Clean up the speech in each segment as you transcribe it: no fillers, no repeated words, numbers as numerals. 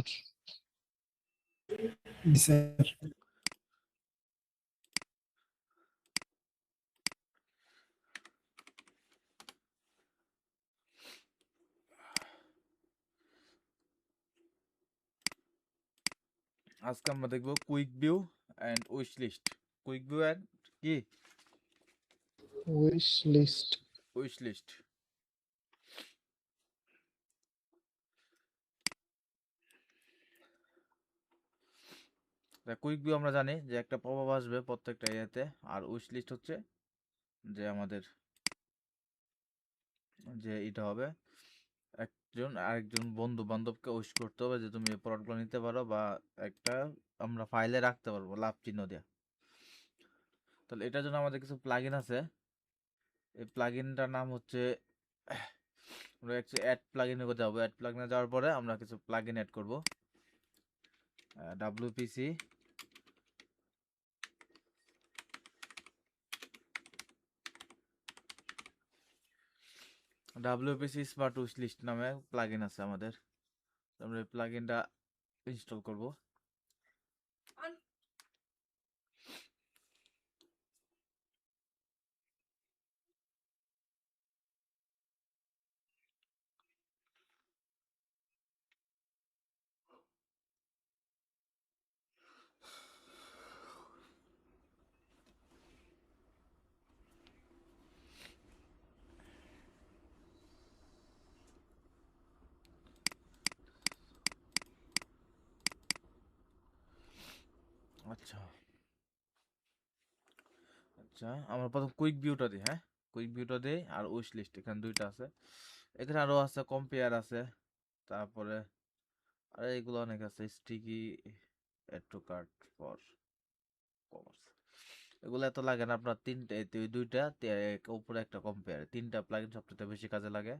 জি sir. আজকে আমরা দেখবো quick view and wish list. Quick view and কি wish list. Wish list. Quick view আমরা জানি যে একটা পপআপ আসবে প্রত্যেকটা ইয়েতে, আর উইশ লিস্ট হচ্ছে যে আমাদের যে এটা হবে একজন আরেকজন বন্ধু বান্ধবকে উইশ করতে হবে যে তুমি এই প্রোডাক্টগুলো নিতে পারো, বা একটা আমরা ফাইলে রাখতে পারবো লাভ চিহ্ন দিয়ে। তাহলে এটার জন্য আমাদের কিছু প্লাগইন আছে। এই প্লাগইনটার নাম হচ্ছে আমরা অ্যাড প্লাগইনে যাবো। অ্যাড প্লাগইনে যাওয়ার পরে আমরা কিছু প্লাগইন অ্যাড করব। WPC স্মার্ট উইশ লিস্ট নামে প্লাগইন আছে আমাদের। আমরা এই প্লাগইনটা ইনস্টল করব। আচ্ছা আচ্ছা, আমরা প্রথম কুইক ভিউটা দিই। হ্যাঁ, কুইক ভিউটা দিই আর উইশ লিস্ট, এখানে দুইটা আছে। এখানে আরো আছে, কম্পেয়ার আছে, তারপরে আর এগুলো অনেক আছে, sticky add to cart for commerce. এগুলো এত লাগে না আপনার, তিনটে দুইটা উপরে একটা কম্পেয়ার, তিনটা প্লাগইন সবচেয়ে বেশি কাজে লাগে।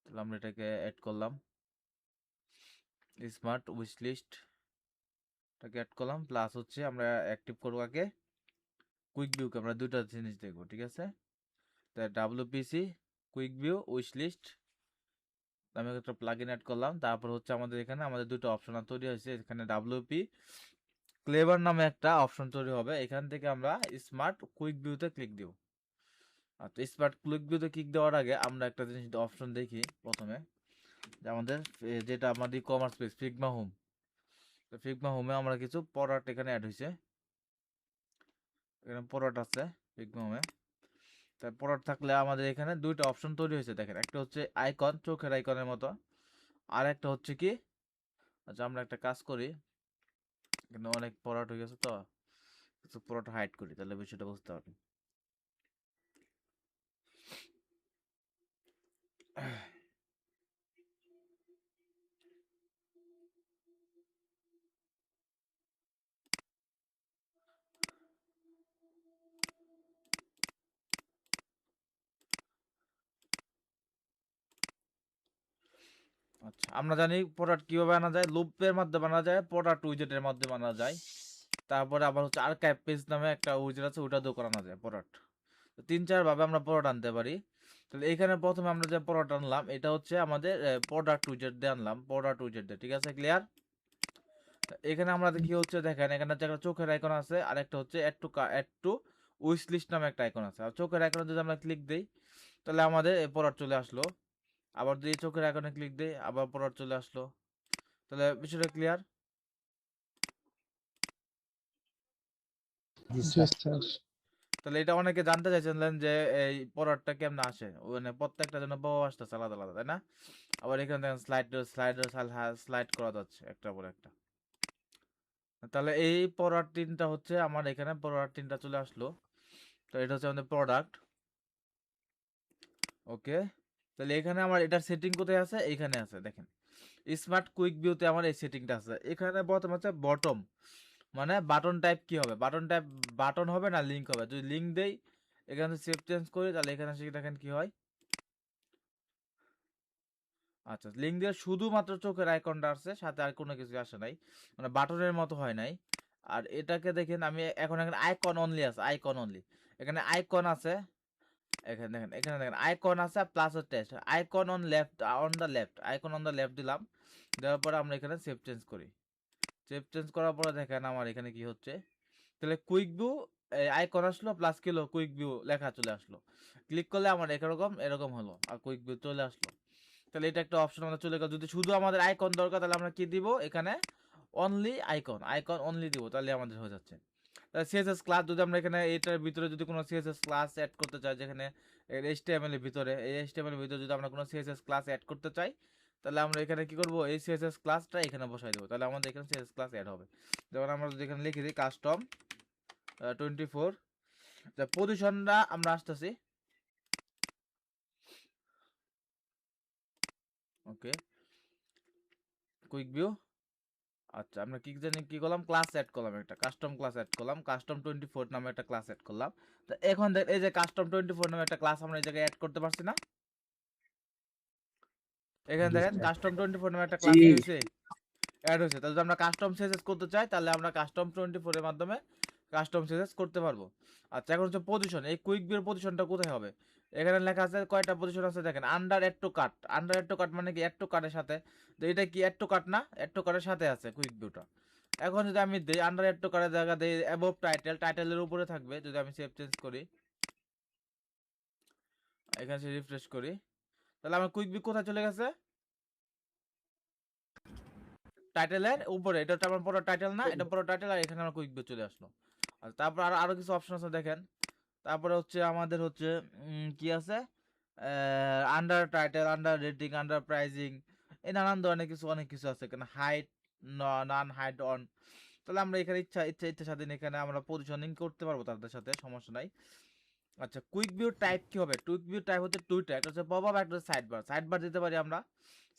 তাহলে আমরা এটাকে অ্যাড করলাম, স্মার্ট উইশ লিস্ট এটাকে অ্যাড করলাম। প্লাস হচ্ছে আমরা অ্যাক্টিভ করবো আগে কুইক ভিউকে, আমরা দুইটা জিনিস দেখবো, ঠিক আছে? তাই WPC quick view wish list আমি একটা প্লাগইন অ্যাড করলাম। তারপর হচ্ছে আমাদের এখানে আমাদের দুটো অপশন তৈরি হয়েছে। এখানে WP ক্লেভার নামে একটা অপশন তৈরি হবে, এখান থেকে আমরা স্মার্ট কুইক ভিউতে ক্লিক দিব। আচ্ছা, স্মার্ট কুইক ভিউতে ক্লিক দেওয়ার আগে আমরা একটা জিনিস অপশন দেখি প্রথমে, যে আমাদের যেটা আমাদের commerce page Figma home, Figma হোমে আমরা কিছু প্রোডাক্ট এখানে অ্যাড হয়েছে, এখানে প্রোডাক্ট আছে ফিগমা হোমে। তার প্রোডাক্ট থাকলে আমাদের এখানে দুইটা অপশন তৈরি হয়েছে, দেখেন, একটা হচ্ছে আইকন, চোখের আইকনের মতো, আর একটা হচ্ছে কি, আচ্ছা আমরা একটা কাজ করি, এখানে অনেক প্রোডাক্ট হয়ে গেছে তো কিছু প্রোডাক্ট হাইড করি, তাহলে বিষয়টা বুঝতে পারবেন। আচ্ছা, আমরা জানি প্রোডাক্ট কিভাবে আনা যায়, লুপের মাধ্যমে আনা যায়, প্রোডাক্ট উইজেটের মাধ্যমে আনা যায়। তারপরে আবার হচ্ছে আর্কাইভ পেজ নামে একটা উইজেট আছে, ওটা দিয়েও করানো যায় প্রোডাক্ট। তিন চার ভাবে আমরা প্রোডাক্ট আনতে পারি। তাহলে এখানে প্রথমে আমরা যে প্রোডাক্ট আনলাম এটা হচ্ছে আমাদের প্রোডাক্ট উইজেট দিয়ে আনলাম, প্রোডাক্ট উইজেট দিয়ে, ঠিক আছে, ক্লিয়ার? এখানে আমরা কি হচ্ছে দেখেন, এখানে হচ্ছে একটা চোখের আইকন আছে, আর একটা হচ্ছে অ্যাড টু উইশ লিস্ট নামে একটা আইকন আছে। আর চোখের আইকনে যদি আমরা ক্লিক দিই তাহলে আমাদের এই প্রোডাক্ট চলে আসলো। আবার যদি চোখের আইকনে ক্লিক দিই আবার প্রোডাক্ট চলে আসলো। তাহলে বিষয়টা ক্লিয়ার? জি জি স্যার। স্যার। তাহলে এটা অনেকে জানতে চাইছিলেন যে এই প্রোডাক্টটা কেমনে আসে, মানে প্রত্যেকটা জন্য পাওয়া আসতেছে আলাদা আলাদা, তাই না? আবার এখানে দেখেন স্লাইড করা যাচ্ছে একটা পর একটা। তাহলে এই প্রোডাক্ট তিনটা হচ্ছে আমার এখানে প্রোডাক্ট তিনটা চলে আসলো। তো এটা হচ্ছে আমাদের প্রোডাক্ট। ওকে, তাহলে এখানে আমার এটার সেটিং কোথায় আছে, এখানে আছে দেখেন, স্মার্ট কুইক ভিউতে আমার এই সেটিংটা আছে। এখানে প্রথম হচ্ছে বটম, মানে বাটন টাইপ কি হবে, বাটন টাইপ বাটন হবে না লিংক হবে। যদি লিংক দেই এখানে সেভ চেঞ্জ করি তাহলে এখানে এসে দেখেন কি হয়। আচ্ছা, লিংক দিয়ে শুধুমাত্র চোখের আইকনটা আসছে, সাথে আর কোনো কিছু আসে নাই, মানে বাটনের মতো হয় নাই। আর এটাকে দেখেন আমি এখন এখানে আইকন অনলি আছে, আইকন অনলি, এখানে আইকন আছে, এখানে দেখেন, এখানে দেখেন আইকন আছে plus text, icon on left, on the left, icon on the left দিলাম। দেওয়ার পরে আমরা এখানে সেভ চেঞ্জ করি। সেভ চেঞ্জ করার পরে দেখেন আমার এখানে কি হচ্ছে, তাহলে কুইক ভিউ আইকন আসলো প্লাস কি হলো, কুইক ভিউ লেখা চলে আসলো। ক্লিক করলে আমার এরকম হলো আর কুইক ভিউ চলে আসলো। তাহলে এটা একটা অপশন আমাদের চলে গেল। যদি শুধু আমাদের আইকন দরকার তাহলে আমরা কি দিব এখানে, অনলি আইকন অনলি দিব, তাহলে আমাদের হয়ে যাচ্ছে। সিএসএস ক্লাস যদি আমরা এখানে এটার ভিতরে যদি কোনো সিএসএস ক্লাস অ্যাড করতে চাই, যেখানে এইচটিএমএল এর ভিতরে, এই এইচটিএমএল এর ভিতরে যদি আমরা কোনো সিএসএস ক্লাস অ্যাড করতে চাই, তাহলে আমরা এখানে কি করব, এই সিএসএস ক্লাসটা এখানে বসাই দেবো, তাহলে আমাদের এখানে সিএসএস ক্লাস অ্যাড হবে। যেমন আমরা যদি এখানে লিখে দিই কাস্টম 24, পজিশনটা আমরা আসতেছি, ওকে কুইক ভিউ। আচ্ছা আমরা কি জানি কি করলাম, ক্লাস অ্যাড করলাম, একটা কাস্টম ক্লাস অ্যাড করলাম, কাস্টম 24 নামে একটা ক্লাস অ্যাড করলাম। তো এখন দেখ এই যে কাস্টম 24 নামে একটা ক্লাস আমরা এই জায়গায় অ্যাড করতে পারছি না, এখানে দেখেন কাস্টম 24 নামে একটা ক্লাস কি হয়েছে, অ্যাড হয়েছে। তাহলে যদি আমরা কাস্টম সিএসএস করতে চাই তাহলে আমরা কাস্টম 24 এর মাধ্যমে কাস্টম সিএসএস করতে পারবো। আচ্ছা এখন হচ্ছে পজিশন, এই কুইক ভিউর পজিশনটা কোথায় হবে, এখানে লেখা আছে কয়টা পজিশন আছে দেখেন, under add to cart. Under add to cart মানে কি, অ্যাড টু কাটের সাথে, তো এটা কি অ্যাড টু কাট না, অ্যাড টু কাটের সাথে আছে কুইক ভিউটা। এখন যদি আমি দেই আন্ডার অ্যাড টু কাটের জায়গা দেই অ্যাবভ টাইটেল, টাইটেলের উপরে থাকবে, যদি আমি সেভ চেঞ্জ করি, এখানে সে রিফ্রেশ করি, তাহলে আমার কুইক ভিউ কোথায় চলে গেছে, টাইটেলের উপরে। এটা হচ্ছে আমার পুরো টাইটেল না, এটা পুরো টাইটেল, আর এখানে আমার কুইক ভিউ চলে আসলো। আর তারপর আরো কিছু অপশন আছে দেখেন, তারপরে হচ্ছে আমাদের হচ্ছে কি আছে, under title, under rating, under pricing, এই নানান ধরনের কিছু অনেক কিছু আছে এখানে, হাইট নান হাইট অন। তাহলে আমরা এখানে ইচ্ছা স্বাধীন এখানে আমরা পজিশনিং করতে পারবো তাদের সাথে, সমস্যা নাই। আচ্ছা কুইক ভিউ টাইপ কি হবে, কুইক ভিউ টাইপ হচ্ছে দুইটা, একটা হচ্ছে পপ আপ, একটা হচ্ছে সাইড বার। সাইড বার দিতে পারি আমরা,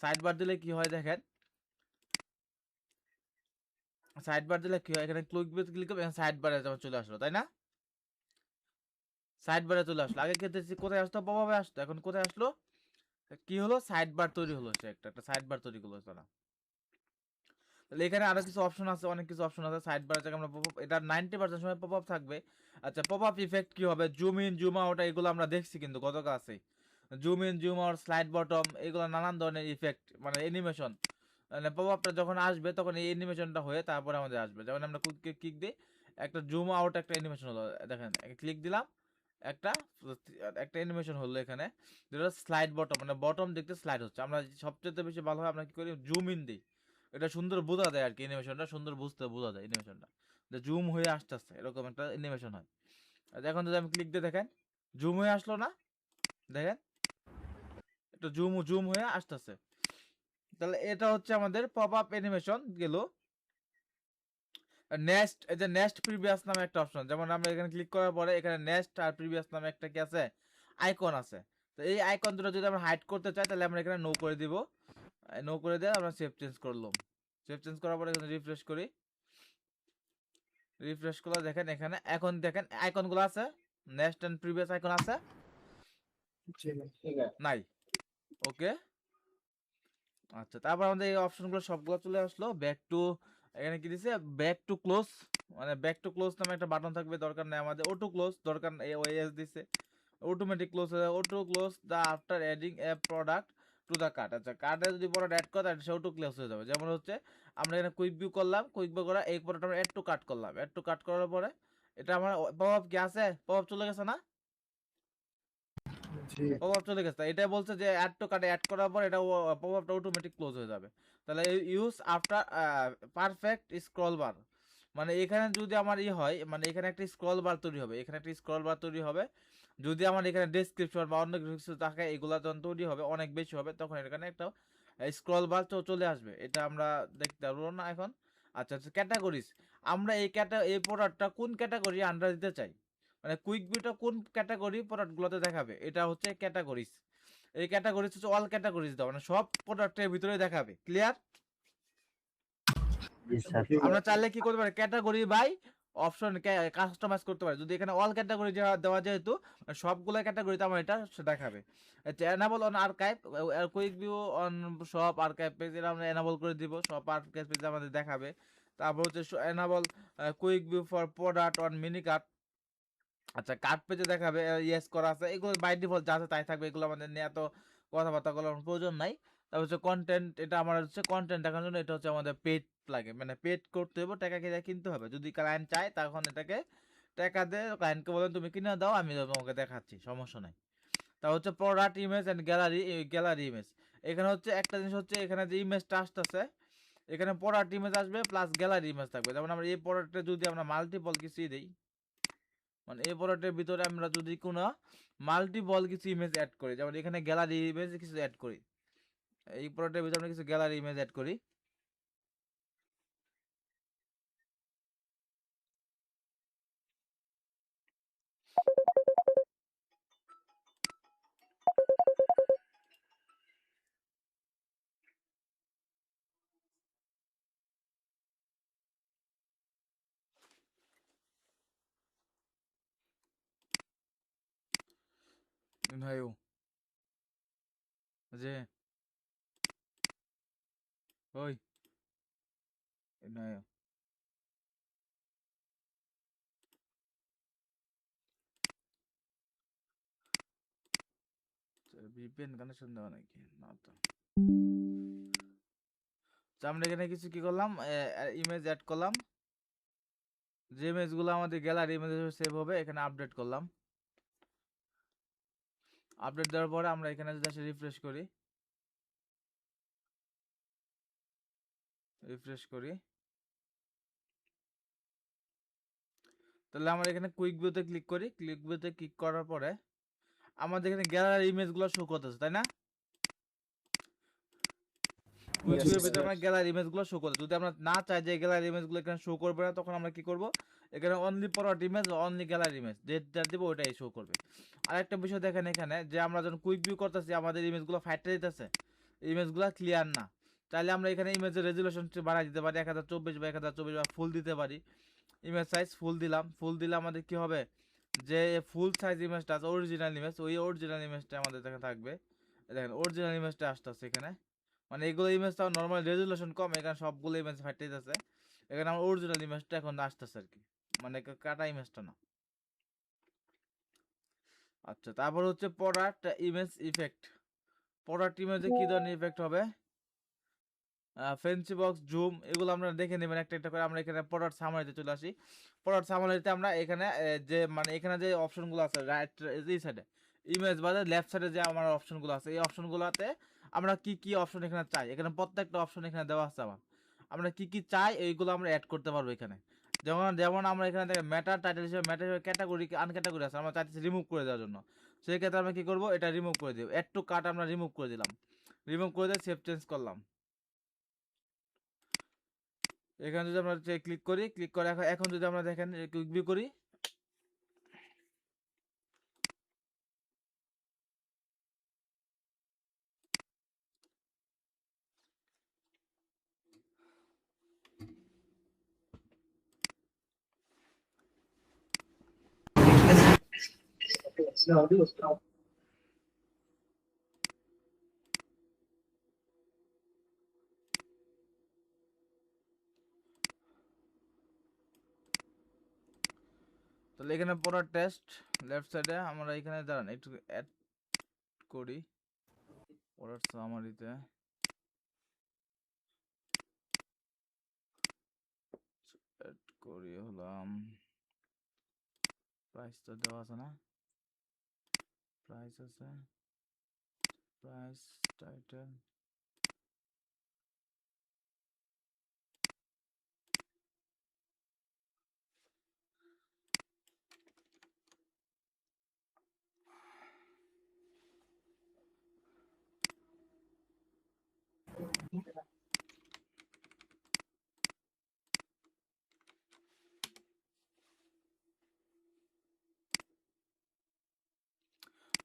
সাইড বার দিলে কি হয় দেখেন, সাইড বার দিলে কি হয়, এখানে কুইক ভিউ ক্লিক করবে, সাইড বারে চলে আসলো, তাই না, সাইড বারে চলে আসলো। আগে ক্ষেত্রে কোথায় আসতো, পপ আপে আসতো, এখন কোথায় আসলো, কি হলো, সাইড বার তৈরি হলো, সে একটা সাইড বার তৈরি করলো তারা। তাহলে এখানে আরো কিছু অপশন আছে, অনেক কিছু অপশন আছে সাইড বারের জায়গায় আমরা পপআপ, এটা 90% সময় পপআপ থাকবে। আচ্ছা পপআপ ইফেক্ট কি হবে, জুম ইন জুম আউট, এগুলো আমরা দেখছি কিন্তু গত ক্লাসে, zoom in zoom out, slide bottom, এগুলো নানান ধরনের ইফেক্ট মানে অ্যানিমেশন, মানে পপআপটা যখন আসবে তখন এই অ্যানিমেশনটা হয়ে তারপরে আমাদের আসবে। যেমন আমরা ক্লিক দিই, একটা জুম আউট একটা অ্যানিমেশন হলো, দেখেন ক্লিক দিলাম, একটা একটা অ্যানিমেশন হলো এখানে, যেটা স্লাইড বটম, মানে বটম দেখতে স্লাইড হচ্ছে। আমরা সবচেয়ে বেশি ভালো হয় আমরা কি করি, জুম ইন দিই, এটা সুন্দর বোঝা যায় আর কি, অ্যানিমেশনটা সুন্দর বোঝা যায় অ্যানিমেশনটা, যে জুম হয়ে আসতেছে এরকম একটা অ্যানিমেশন হয়। আর এখন যদি আমি ক্লিক দিয়ে দেখেন, জুম হয়ে আসলো না, দেখেন একটু জুম জুম হয়ে আসতেছে। তাহলে এটা হচ্ছে আমাদের পপ আপ অ্যানিমেশন গেল। নেক্সট, এই যে নেক্সট প্রিভিয়াস নামে একটা অপশন, যেমন আমরা এখানে ক্লিক করার পরে এখানে নেক্সট আর প্রিভিয়াস নামে একটা কি আছে, আইকন আছে। তো এই আইকন দুটো যদি আমরা হাইড করতে চাই তাহলে আমরা এখানে নো করে দিব, নো করে দিয়ে আমরা সেভ চেঞ্জ করলাম। সেভ চেঞ্জ করার পরে এখানে রিফ্রেশ করি, রিফ্রেশ করলে দেখেন এখানে এখন দেখেন আইকনগুলো আছে, নেক্সট এন্ড প্রিভিয়াস আইকন আছে, নাই, ওকে। আচ্ছা তারপর আমাদের এই অপশনগুলো সবগুলো চলে আসলো, ব্যাক টু, এখানে কি দিছে, ব্যাক টু ক্লোজ, মানে ব্যাক টু ক্লোজ নামে একটা বাটন থাকবে, দরকার নেই আমাদের, অটো ক্লোজ দরকার নেই, ওএস দিছে automatic close, auto close the after adding a product to the cart. আচ্ছা কার্টে যদি প্রোডাক্ট অ্যাড করে তাহলে সে অটো ক্লোজ হয়ে যাবে। যেমন হচ্ছে আমরা এখানে কুইক ভিউ করলাম, কুইক ভিউ করা এই প্রোডাক্ট আমরা অ্যাড টু কার্ট করলাম, অ্যাড টু কার্ট করার পরে এটা আমার পপআপ কি আছে, পপআপ চলে গেছে না, পপআপ চলে গেছে, এটা বলছে যে অ্যাড টু কার্টে অ্যাড করার পর এটা পপআপটা অটোমেটিক ক্লোজ হয়ে যাবে। তাহলে use after perfect scroll bar, মানে এখানে যদি আমার হয়, মানে এখানে একটা স্ক্রল বার তৈরি হবে, এখানে একটা স্ক্রল বার তৈরি হবে, যদি আমার এখানে ডেসক্রিপশন বা অন্য কিছু থাকে এগুলা যখন তৈরি হবে অনেক বেশি হবে তখন এখানে একটা স্ক্রল বার চলে আসবে, এটা আমরা দেখতে পারবো না এখন। আচ্ছা আচ্ছা ক্যাটাগরিজ, আমরা এই প্রোডাক্টটা কোন ক্যাটাগরি আন্ডার দিতে চাই, মানে কুইক ভিউটা কোন ক্যাটাগরি প্রোডাক্টগুলোতে দেখাবে, এটা হচ্ছে ক্যাটাগরিজ। এই ক্যাটাগরিজ হচ্ছে অল ক্যাটাগরিজ দাও, মানে সব প্রোডাক্টের ভিতরে দেখাবে, ক্লিয়ার। আমরা চাইলে কি করতে পারি, ক্যাটাগরি বাই অপশন কাস্টমাইজ করতে পারি, যদি এখানে অল ক্যাটাগরি দেওয়া যেহেতু সবগুলো ক্যাটাগরিতে আমার এটা দেখাবে। Enable on archive, quick view on সব আর্কাইভ পেজ, এটা আমরা এনাবল করে দিব, সব আর্কাইভ পেজ আমাদের দেখাবে। তারপর হচ্ছে enable quick view for product on mini cart, আচ্ছা কার্ড পেজে দেখাবে, ইয়েস করা আছে, এগুলো বাই ডিফল্ট যা আছে তাই থাকবে, এগুলো আমাদের নিয়ে এত কথাবার্তা বলার প্রয়োজন নাই। তারপর হচ্ছে কন্টেন্ট, এটা আমার হচ্ছে কন্টেন্ট দেখানোর জন্য, এটা হচ্ছে আমাদের পেড লাগে, মানে পেড করতে হবে, টাকা কিনতে হবে। যদি ক্লায়েন্ট চায় তখন এটাকে টাকা দিয়ে ক্লায়েন্টকে বলেন তুমি কিনে দাও, আমি তোমাকে দেখাচ্ছি, সমস্যা নাই। তা হচ্ছে product image and gallery, gallery image. এখানে হচ্ছে একটা জিনিস হচ্ছে, এখানে যে ইমেজটা আসতেছে, এখানে প্রোডাক্ট ইমেজ আসবে প্লাস গ্যালারি ইমেজ থাকবে। যেমন আমরা এই প্রোডাক্টে যদি আমরা মাল্টিপল কিছু দিই, মানে এই প্রোডাক্টের ভিতরে আমরা যদি কোনো মাল্টিপল কিছু ইমেজ অ্যাড করি, যেমন এখানে গ্যালারি ইমেজ কিছু অ্যাড করি, এই প্রোডাক্টের ভিতরে আমরা কিছু গ্যালারি ইমেজ অ্যাড করি। ভাই যে ওই নয়, ভিপিএন কানেকশন দেওয়া নাকি না তো। তো আমরা এখানে কিছু কি করলাম, ইমেজ অ্যাড করলাম, যে ইমেজগুলো আমাদের গ্যালারি ইমেজ সেভ হবে, এখানে আপডেট করলাম। আপডেট দেওয়ার পরে আমরা এখানে যদি আসে রিফ্রেশ করি, তাহলে আমরা এখানে কুইক ভিউতে ক্লিক করি। ক্লিক ভিউতে ক্লিক করার পরে আমাদের এখানে গ্যালারি ইমেজগুলো শো করতেছে, তাই না? কুইক Yes, ভিউর ভিতরে sir. আমরা গ্যালারি ইমেজগুলো শো করতে, যদি আমরা না চাই যে গ্যালারি ইমেজগুলো এখানে শো করবে না, তখন আমরা কি করব, এখানে only product image, only gallery image যেটা দিব ওইটাই শো করবে। আরেকটা বিষয় দেখেন এখানে, যে আমরা যখন কুইক ভিউ করতেছি আমাদের ইমেজগুলো ফাইটে দিতেছে, ইমেজগুলো ক্লিয়ার না। চাইলে আমরা এখানে ইমেজের রেজুলেশন বাড়াই দিতে পারি, 1024 বা 1024 বা ফুল দিতে পারি। ইমেজ সাইজ ফুল দিলাম, ফুল দিলে আমাদের কি হবে, যে ফুল সাইজ ইমেজটা আছে অরিজিনাল ইমেজ, ওই অরিজিনাল ইমেজটা আমাদের এখানে থাকবে। দেখেন অরিজিনাল ইমেজটা আসতেছে এখানে, মানে এগুলো ইমেজটা নর্মাল রেজুলেশন কম, এখানে সবগুলো ইমেজ ফাইটাই যাচ্ছে। এখানে আমার অরিজিনাল ইমেজটা এখন আসতেছে আর কি, মানে কাটা ইমেজটা না। আচ্ছা, তারপর হচ্ছে প্রোডাক্ট ইমেজ ইফেক্ট। প্রোডাক্ট ইমেজে কি ধরনের ইফেক্ট হবে, ফেন্সি বক্স, জুম, এগুলো আমরা দেখে নেবেন একটা একটা করে। আমরা এখানে প্রোডাক্ট সামারিতে চলে আসি। প্রোডাক্ট সামারিতে আমরা এখানে যে মানে এখানে যে অপশনগুলো আছে রাইট এই সাইডে, ইমেজ বা লেফট সাইডে যে আমার অপশনগুলো আছে, এই অপশনগুলোতে আমরা কি কি অপশন এখানে চাই, এখানে প্রত্যেকটা অপশন এখানে দেওয়া আছে আমার। আমরা কি কি চাই এইগুলো আমরা অ্যাড করতে পারবো এখানে। যেমন যেমন আমরা এখানে দেখেন ম্যাটার টাইটেল হিসেবে, ম্যাটার ক্যাটাগরি আনক্যাটাগরি আছে, আমরা চাইতেছি রিমুভ করে দেওয়ার জন্য। সেই ক্ষেত্রে আমরা কি করবো, এটা রিমুভ করে দিব, অ্যাড টু কার্ট আমরা রিমুভ করে দিলাম, রিমুভ করে দিয়ে সেভ চেঞ্জ করলাম। এখানে যদি আমরা ক্লিক করি, ক্লিক করে এখন যদি আমরা দেখেন কুইক ভিউ করি, তাহলে এখানে পুরো টেস্ট লেফট সাইডে আমরা এখানে দাঁড়ান একটু অ্যাড করি, প্রোডাক্ট সামারিতে অ্যাড করি হলাম, প্রাইস তো দেওয়া আছে না, প্রাইস আছে, প্রাইস টাইটেল,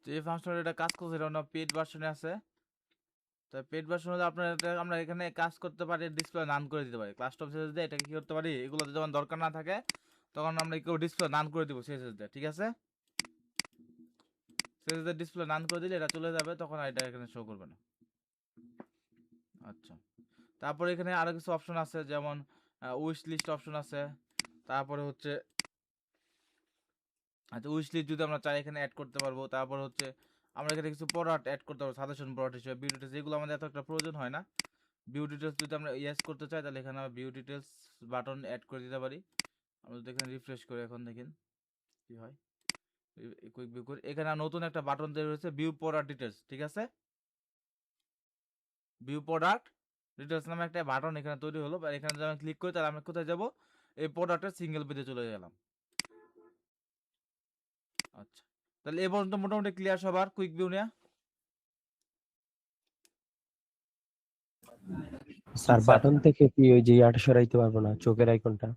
যে ফাংশন এটা কাজ করছে এটা পেড ভার্সনে আছে। তো পেড ভার্সনে আপনার এটা আমরা এখানে কাজ করতে পারি, ডিসপ্লে নান করে দিতে পারি। ক্লাস টপ সেজ দিয়ে এটাকে কি করতে পারি, এগুলোতে যখন দরকার না থাকে তখন আমরা কি ডিসপ্লে নান করে দিব সেজ দিয়ে, ঠিক আছে? সেজ দিয়ে ডিসপ্লে নান করে দিলে এটা চলে যাবে, তখন আর এটা এখানে শো করবে না। আচ্ছা, তারপরে এখানে আরো কিছু অপশন আছে, যেমন উইশ লিস্ট অপশন আছে। তারপরে হচ্ছে আচ্ছা উইশ লিস্ট যদি আমরা চাই এখানে অ্যাড করতে পারবো। তারপর হচ্ছে আমরা এখানে কিছু প্রোডাক্ট অ্যাড করতে পারবো সাজেশন প্রোডাক্ট হিসেবে। ভিউ ডিটেলস এগুলো আমাদের এত একটা প্রয়োজন হয় না। ভিউ ডিটেলস যদি আমরা ইয়েস করতে চাই তাহলে এখানে আমরা ভিউ ডিটেলস বাটন অ্যাড করে দিতে পারি। আমরা যদি এখানে রিফ্রেশ করে এখন দেখেন কি হয়, কুইক ভিউ করে এখানে নতুন একটা বাটন তৈরি হয়েছে ভিউ প্রোডাক্ট ডিটেলস, ঠিক আছে। ভিউ প্রোডাক্ট ডিটেলস নামে একটা বাটন এখানে তৈরি হলো। আর এখানে যদি আমি ক্লিক করি তাহলে আমরা কোথায় যাব, এই প্রোডাক্টের সিঙ্গেল পেজে চলে গেলাম। আচ্ছা, তাহলে এ পর্যন্ত মোটামুটি ক্লিয়ার সবার কুইক ভিউ নিয়ে? স্যার বাটন থেকে কি ওই যে ইয়াটা সরাইতে পারবো না, চোখের আইকনটা?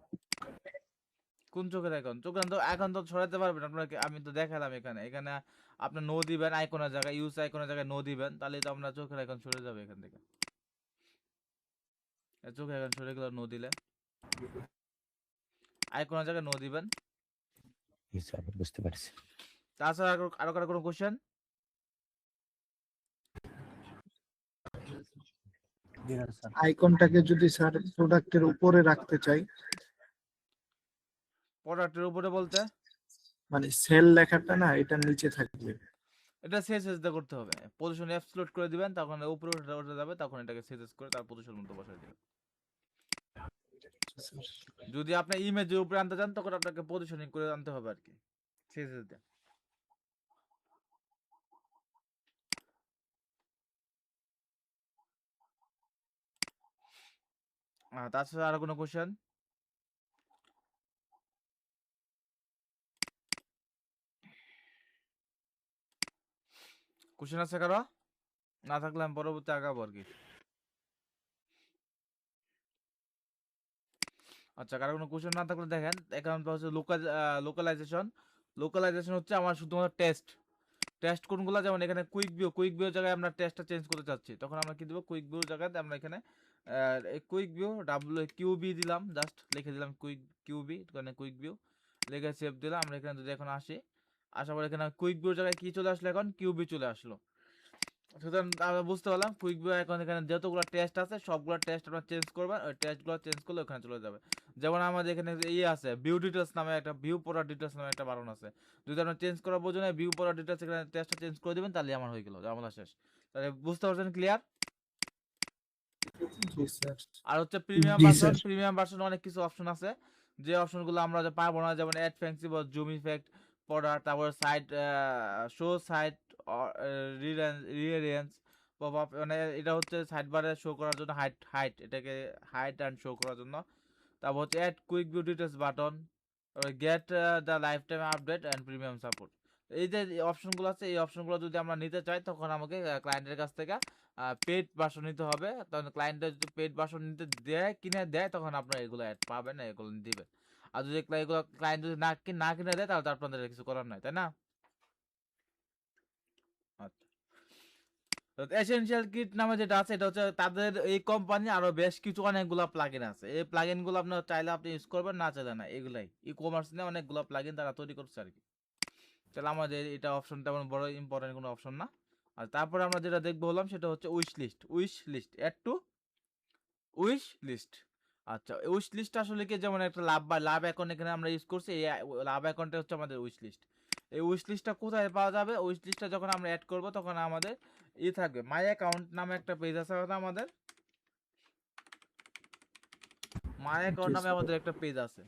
কোন চোখের আইকন? চোখের তো এখন তো ছড়াতে পারবেন আপনাকে, আমি তো দেখালাম এখানে। এখানে আপনি নো দিবেন আইকনের জায়গায়, ইউজ আইকনের জায়গায় নো দিবেন, তাহলে তো আপনার চোখের আইকন সরে যাবে এখান থেকে। চোখের আইকন সরে গেলে নো দিলে, আইকনের জায়গায় নো দিবেন। স্যার বুঝতে পারছি। তাছাড়া আরো কারো কোনো কোশ্চেন? আইকনটাকে যদি স্যার প্রোডাক্টের উপরে রাখতে চাই, প্রোডাক্টের উপরে বলতে মানে সেল লেখাটা না এটার নিচে থাকবে। এটা সিএসএস দিয়ে করতে হবে। পজিশন অ্যাবসলিউট করে দিবেন, তখন উপরে উঠে যাবে, তখন এটাকে সিএসএস করে তার পজিশন মতো বসাই দিবেন। যদি আপনি ইমেজের উপরে আনতে চান তখন আপনাকে পজিশনিং করে আনতে হবে আর কি, সিএসএস দিয়ে। তাছাড়া আরো কোনো কোশ্চেন? কোশ্চেন আছে কারো? না থাকলে আমি পরবর্তী আগাবো আর কি। আচ্ছা, কারো কোনো কোশ্চেন না থাকলে দেখেন, এখন হচ্ছে লোকালাইজেশন। লোকালাইজেশন হচ্ছে আমার শুধুমাত্র টেস্ট। টেস্ট কোনগুলো, যেমন এখানে কুইক ভিউ জায়গায় আমরা টেস্টটা চেঞ্জ করতে চাচ্ছি, তখন আমরা কি দেবো, কুইক ভিউ জায়গায় আমরা এখানে কুইক ভিউ কিউবি দিলাম, জাস্ট লিখে দিলাম কুইক কিউবি, এখানে কুইক ভিউ লিখে সেভ দিলাম। আমরা এখানে যদি এখন আসি, আসার পর এখানে কুইক ভিউ জায়গায় কি চলে আসলো, এখন কিউবি চলে আসলো। সুতরাং আমরা বুঝতে পারলাম কুইক ভিউ এখন এখানে যতগুলো টেস্ট আছে সবগুলো টেস্ট আমরা চেঞ্জ করবেন, ওই টেস্টগুলো চেঞ্জ করলে ওখানে চলে যাবে। যেমন আমাদের এখানে ইয়ে আছে ভিউ ডিটেলস নামে একটা, ভিউ প্রোডাক্ট ডিটেলস নামে একটা বাটন আছে। যদি আমরা চেঞ্জ করার প্রয়োজনে ভিউ প্রোডাক্ট ডিটেলস এখানে টেস্টটা চেঞ্জ করে দিবেন, তাহলে আমার হয়ে গেল, আমাদের শেষ। তাহলে বুঝতে পারছেন ক্লিয়ার? জি স্যার। আর হচ্ছে প্রিমিয়াম জি ভার্সন, স্যার। প্রিমিয়াম ভার্সনে অনেক কিছু অপশন আছে, যে অপশনগুলো আমরা যে পাবো না, যেমন অ্যাড ফ্যান্সি বা জুম ইফেক্ট প্রোডাক্ট, তারপরে side show side রিয়ারেন্স pop up, মানে এটা হচ্ছে সাইড বারে শো করার জন্য, হাইট এটাকে হাইট অ্যান্ড শো করার জন্য। তারপর হচ্ছে add quick view details button, get the lifetime update and premium support. এই যে অপশনগুলো আছে, এই অপশনগুলো যদি আমরা নিতে চাই তখন আমাকে ক্লায়েন্টের কাছ থেকে পেড ভার্সন নিতে হবে। তখন ক্লায়েন্টের যদি পেড ভার্সন নিতে দেয়, কিনে দেয়, তখন আপনারা এগুলো অ্যাড পাবেন, এগুলো দিবেন। আর যদি এগুলো ক্লায়েন্ট যদি না কিনে দেয়, তাহলে তো আপনাদের কিছু করার নাই, তাই না? আচ্ছা, এসেনশিয়াল কিট নামে যেটা আছে, এটা হচ্ছে তাদের এই কোম্পানি আরো বেশ কিছু অনেকগুলো প্লাগইন আছে। এই প্লাগইন গুলো আপনার চাইলে আপনি ইউজ করবেন, না চাইলে না। এগুলাই ই কমার্স নিয়ে অনেকগুলো প্লাগইন তারা তৈরি করছে আর কি। তাহলে আমাদের এটা অপশন তেমন বড় ইম্পর্টেন্ট কোনো অপশন না। আর তারপরে আমরা যেটা দেখবো হলাম সেটা হচ্ছে wish list add to wish list. আচ্ছা, উইশ লিস্ট আসলে কি, যেমন একটা লাভ অ্যাকাউন্ট এখানে আমরা ইউজ করছি, এই লাভ অ্যাকাউন্টটা হচ্ছে আমাদের উইশ লিস্ট। এই উইশ লিস্টটা কোথায় পাওয়া যাবে? উইশ লিস্টটা যখন আমরা অ্যাড করব তখন আমাদের থাকবে মাই অ্যাকাউন্ট নামে একটা পেজ আছে আমাদের, মাই অ্যাকাউন্ট নামে আমাদের একটা পেজ আছে।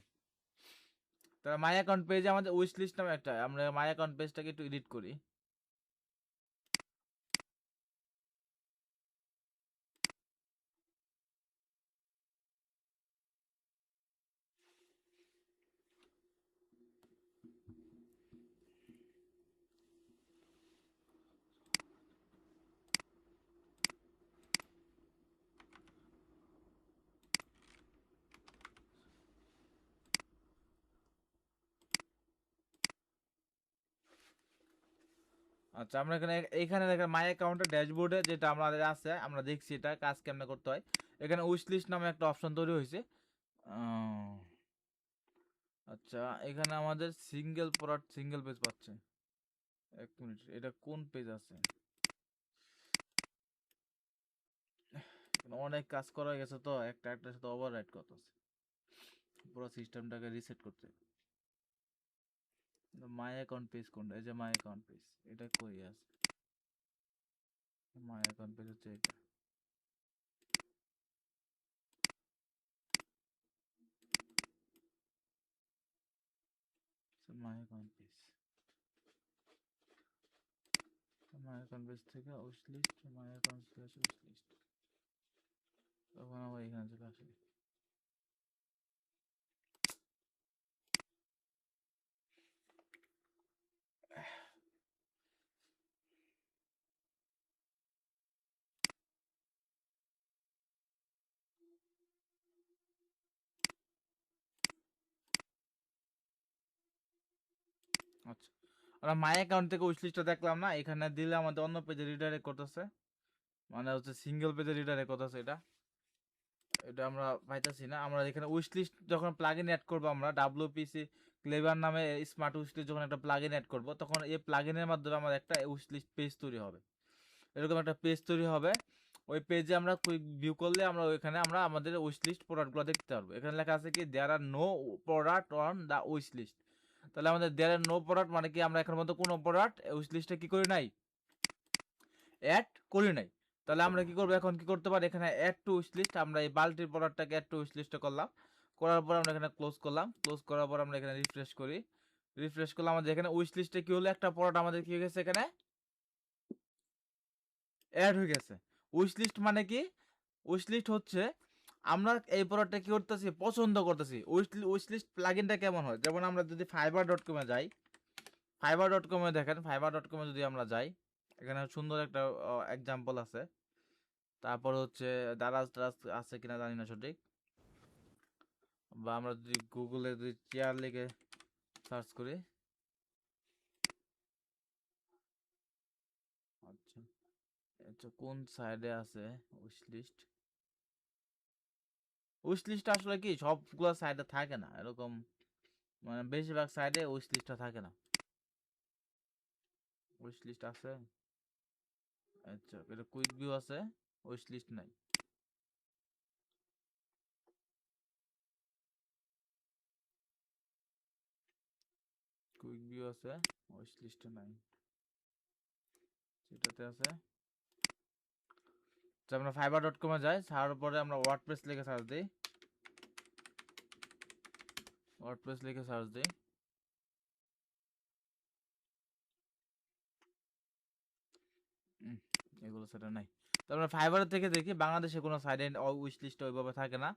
তাহলে মাই অ্যাকাউন্ট পেজে আমাদের উইশ লিস্ট নামে একটা, আমরা মাই অ্যাকাউন্ট পেজটাকে একটু এডিট করি। আচ্ছা, আমরা এখানে দেখেন মাই অ্যাকাউন্টের ড্যাশবোর্ডে যেটা আমাদের আছে, আমরা দেখছি এটা কাজ কেমনে করতে হয়। এখানে উইশ লিস্ট নামে একটা অপশন তৈরি হয়েছে। আচ্ছা, এখানে আমাদের সিঙ্গেল প্রোডাক্ট সিঙ্গেল পেজ পাচ্ছে। এক মিনিট, এটা কোন পেজ আছে? অনেক কাজ করা হয়ে গেছে তো, একটার সাথে ওভাররাইট করতেছে, পুরো সিস্টেমটাকে রিসেট করতে। মাই অ্যাকাউন্ট পেজ কোনটা? এই যে মাই অ্যাকাউন্ট পেজ, এটা কই আছে? মাই অ্যাকাউন্ট পেজ হচ্ছে এটা। My account page, my account page থেকে wish list, my account page wish list, তখন আমার এখানে চলে আসে। আচ্ছা, আমরা মাই অ্যাকাউন্ট থেকে উইশ লিস্টটা দেখলাম না, এখানে দিলে আমাদের অন্য পেজে রিডাইরেক্ট করতেছে, মানে হচ্ছে সিঙ্গেল পেজে রিডাইরেক্ট করতেছে। এটা এটা আমরা পাইতেছি না। আমরা এখানে উইশ লিস্ট যখন প্লাগইন অ্যাড করব, আমরা WPC ক্লেভার নামে স্মার্ট উইশ লিস্ট যখন একটা প্লাগইন অ্যাড করব, তখন এই প্লাগইনের মাধ্যমে আমাদের একটা উইশ লিস্ট পেজ তৈরি হবে। এরকম একটা পেজ তৈরি হবে, ওই পেজে আমরা কুইক ভিউ করলে আমরা ওইখানে আমরা আমাদের উইশ লিস্ট প্রোডাক্টগুলো দেখতে পারবো। এখানে লেখা আছে কি there are no product on the wish list. তাহলে আমাদের দেয়ার আর নো প্রোডাক্ট মানে কি আমরা এখন মতো কোনো প্রোডাক্ট উইশ লিস্টে কি করি নাই, অ্যাড করি নাই। তাহলে আমরা কি করবো, এখন কি করতে পারি, এখানে অ্যাড টু উইশ লিস্ট, আমরা এই বাল্টির প্রোডাক্টটাকে অ্যাড টু উইশ লিস্টে করলাম, করার পর আমরা এখানে ক্লোজ করলাম, ক্লোজ করার পর আমরা এখানে রিফ্রেশ করি, রিফ্রেশ করলে আমাদের এখানে উইশ লিস্টে কি হলো, একটা প্রোডাক্ট আমাদের কি হয়ে গেছে, এখানে অ্যাড হয়ে গেছে। উইশ লিস্ট মানে কি, উইশ লিস্ট হচ্ছে আমরা এই প্রোডাক্টটা কি করতেছি, পছন্দ করতেছি। উইশ লিস্ট প্লাগইনটা কেমন হয়, যেমন আমরা যদি fiverr.com-এ যাই, fiverr.com-এ দেখেন, fiverr.com-এ যদি আমরা যাই, এখানে সুন্দর একটা এক্সাম্পল আছে। তারপর হচ্ছে দারাজ টারাজ আছে কিনা জানি না সঠিক, বা আমরা যদি গুগলে যদি চেয়ার লিখে সার্চ করি, আচ্ছা আচ্ছা কোন সাইডে আছে উইশ লিস্ট, উইশ লিস্ট আসলে কি সবগুলো সাইডে থাকে না, এরকম মানে বেশিরভাগ সাইডে উইশ লিস্টটা থাকে না। উইশ লিস্ট আছে, আচ্ছা এটা কুইক ভিউ আছে, উইশ লিস্ট নাই। কুইক ভিউ আছে, উইশ লিস্টে নাই, সেটাতে আছে। তো আমরা fiverr.com-এ যাই, তারপরে আমরা ওয়ার্ডপ্রেস লিখে সার্চ দিই, ওয়ার্ডপ্রেস লিখে সার্চ দিই, এগুলো সেটা নাই। তো আমরা ফাইবার থেকে দেখি বাংলাদেশে কোনো সাইডে উইশ লিস্ট ওইভাবে থাকে না।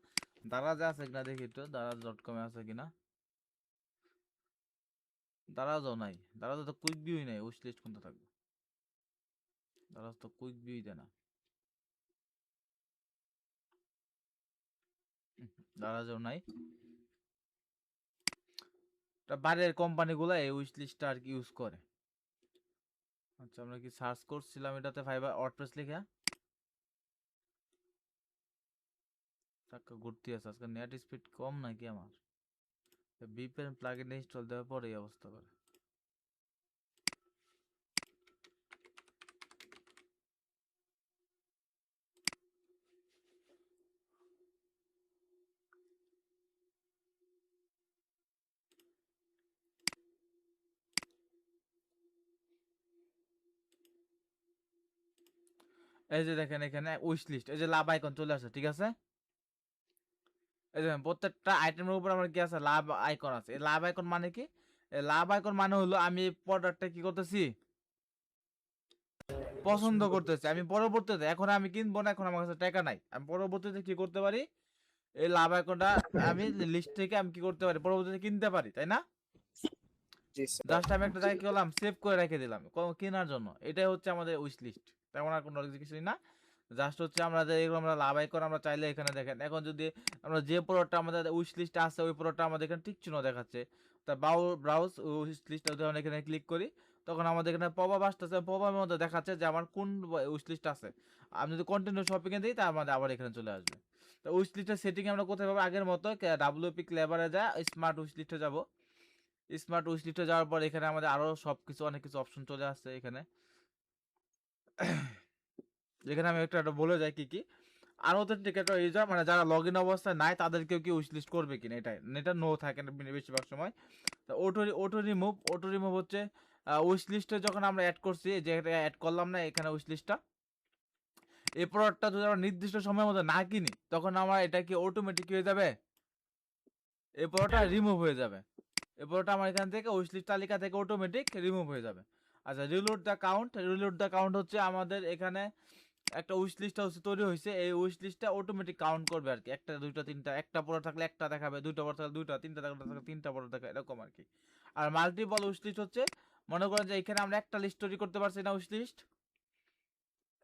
দারাজে আছে কিনা দেখি একটু, দারাজ.com-এ আছে কিনা, দারাজও নাই, দারাজে তো কুইক ভিউই নাই, উইশ লিস্ট কোনটা থাকবে, দারাজ তো কুইক ভিউই দেয় না, দারাজও নাই। বাইরের কোম্পানিগুলো এই উইশ লিস্টটা আর কি ইউজ করে। আচ্ছা আমরা কি সার্চ করছিলাম এটাতে ফাইবার ওয়ার্ডপ্রেস লিখে, টাকা ঘুরতে আছে, আজকে নেট স্পিড কম নাকি আমার, ভিপিএন প্লাগইন ইনস্টল দেওয়ার পরে এই অবস্থা করে। এই যে দেখেন এখানে উইশ লিস্ট, এই যে লাভ আইকন চলে আসে, ঠিক আছে। এই দেখেন প্রত্যেকটা আইটেমের উপর আমার কি আছে, লাভ আইকন আছে। এই লাভ আইকন মানে কি, এই লাভ আইকন মানে হলো আমি এই প্রোডাক্টটা কি করতেছি, পছন্দ করতেছি। আমি পরবর্তীতে, এখন আমি কিনবো না, এখন আমার কাছে টাকা নাই, আমি পরবর্তীতে কি করতে পারি, এই লাভ আইকনটা আমি লিস্ট থেকে আমি কি করতে পারি, পরবর্তীতে কিনতে পারি, তাই না। জি স্যার। জাস্ট আমি একটা জায়গায় কি করলাম, সেভ করে রেখে দিলাম কেনার জন্য। এটাই হচ্ছে আমাদের উইশ লিস্ট, তেমন আর কোনো কিছুই না। জাস্ট হচ্ছে আমরা যে এগুলো আমরা লাভ আইকন আমরা চাইলে এখানে দেখেন, এখন যদি আমরা যে প্রোডাক্টটা আমাদের উইশ লিস্টে আছে ওই প্রোডাক্টটা আমাদের এখানে টিক চিহ্ন দেখাচ্ছে, তা ব্রাউজ উইশ লিস্ট যখন এখানে ক্লিক করি, তখন আমাদের এখানে পপআপ আসতেছে, পপআপের মধ্যে দেখাচ্ছে যে আমার কোন উইশ লিস্ট আছে। আমি যদি কন্টিনিউ শপিং এ দিই, তা আমাদের আবার এখানে চলে আসবে। তো উইশ লিস্টের সেটিং আমরা কোথায় পাবো, আগের মতো WP ক্লেভারে যায় স্মার্ট উইশ লিস্টে যাব, স্মার্ট উইশ লিস্টে যাওয়ার পর এখানে আমাদের আরো সবকিছু অনেক কিছু অপশন চলে আসছে এখানে। যেখানে আমি একটা বলে যাই কি কি আনঅথেন্টিক একটা ইউজার, মানে যারা লগ ইন অবস্থায় নাই তাদেরকেও কি উইশ লিস্ট করবে কিনা, এটা নো থাকে না বেশিরভাগ সময়। তো অটো রিমুভ হচ্ছে উইশ লিস্টে যখন আমরা অ্যাড করছি, যে অ্যাড করলাম না এখানে উইশ লিস্টটা, এই প্রোডাক্টটা যদি আমরা নির্দিষ্ট সময়ের মধ্যে না কিনি তখন আমার এটা কি অটোমেটিক হয়ে যাবে, এই প্রোডাক্টটা রিমুভ হয়ে যাবে। এই প্রোডাক্টটা আমার এখান থেকে উইশলিস্ট তালিকা থেকে অটোমেটিক রিমুভ হয়ে যাবে। আচ্ছা, reload the count. Reload the count হচ্ছে আমাদের এখানে একটা উইশ লিস্ট তৈরি হয়েছে, এই উইশ লিস্টটা অটোমেটিক কাউন্ট করবে আর কি, একটা দুইটা তিনটা, একটা প্রোডাক্ট থাকলে একটা দেখাবে, দুইটা প্রোডাক্ট থাকলে দুইটা, তিনটা থাকলে তিনটা প্রোডাক্ট দেখাবে, এরকম আর কি। আর মাল্টিপল উইশ লিস্ট হচ্ছে, মনে করেন যে এখানে আমরা একটা লিস্ট তৈরি করতে পারছি না উইশ লিস্ট,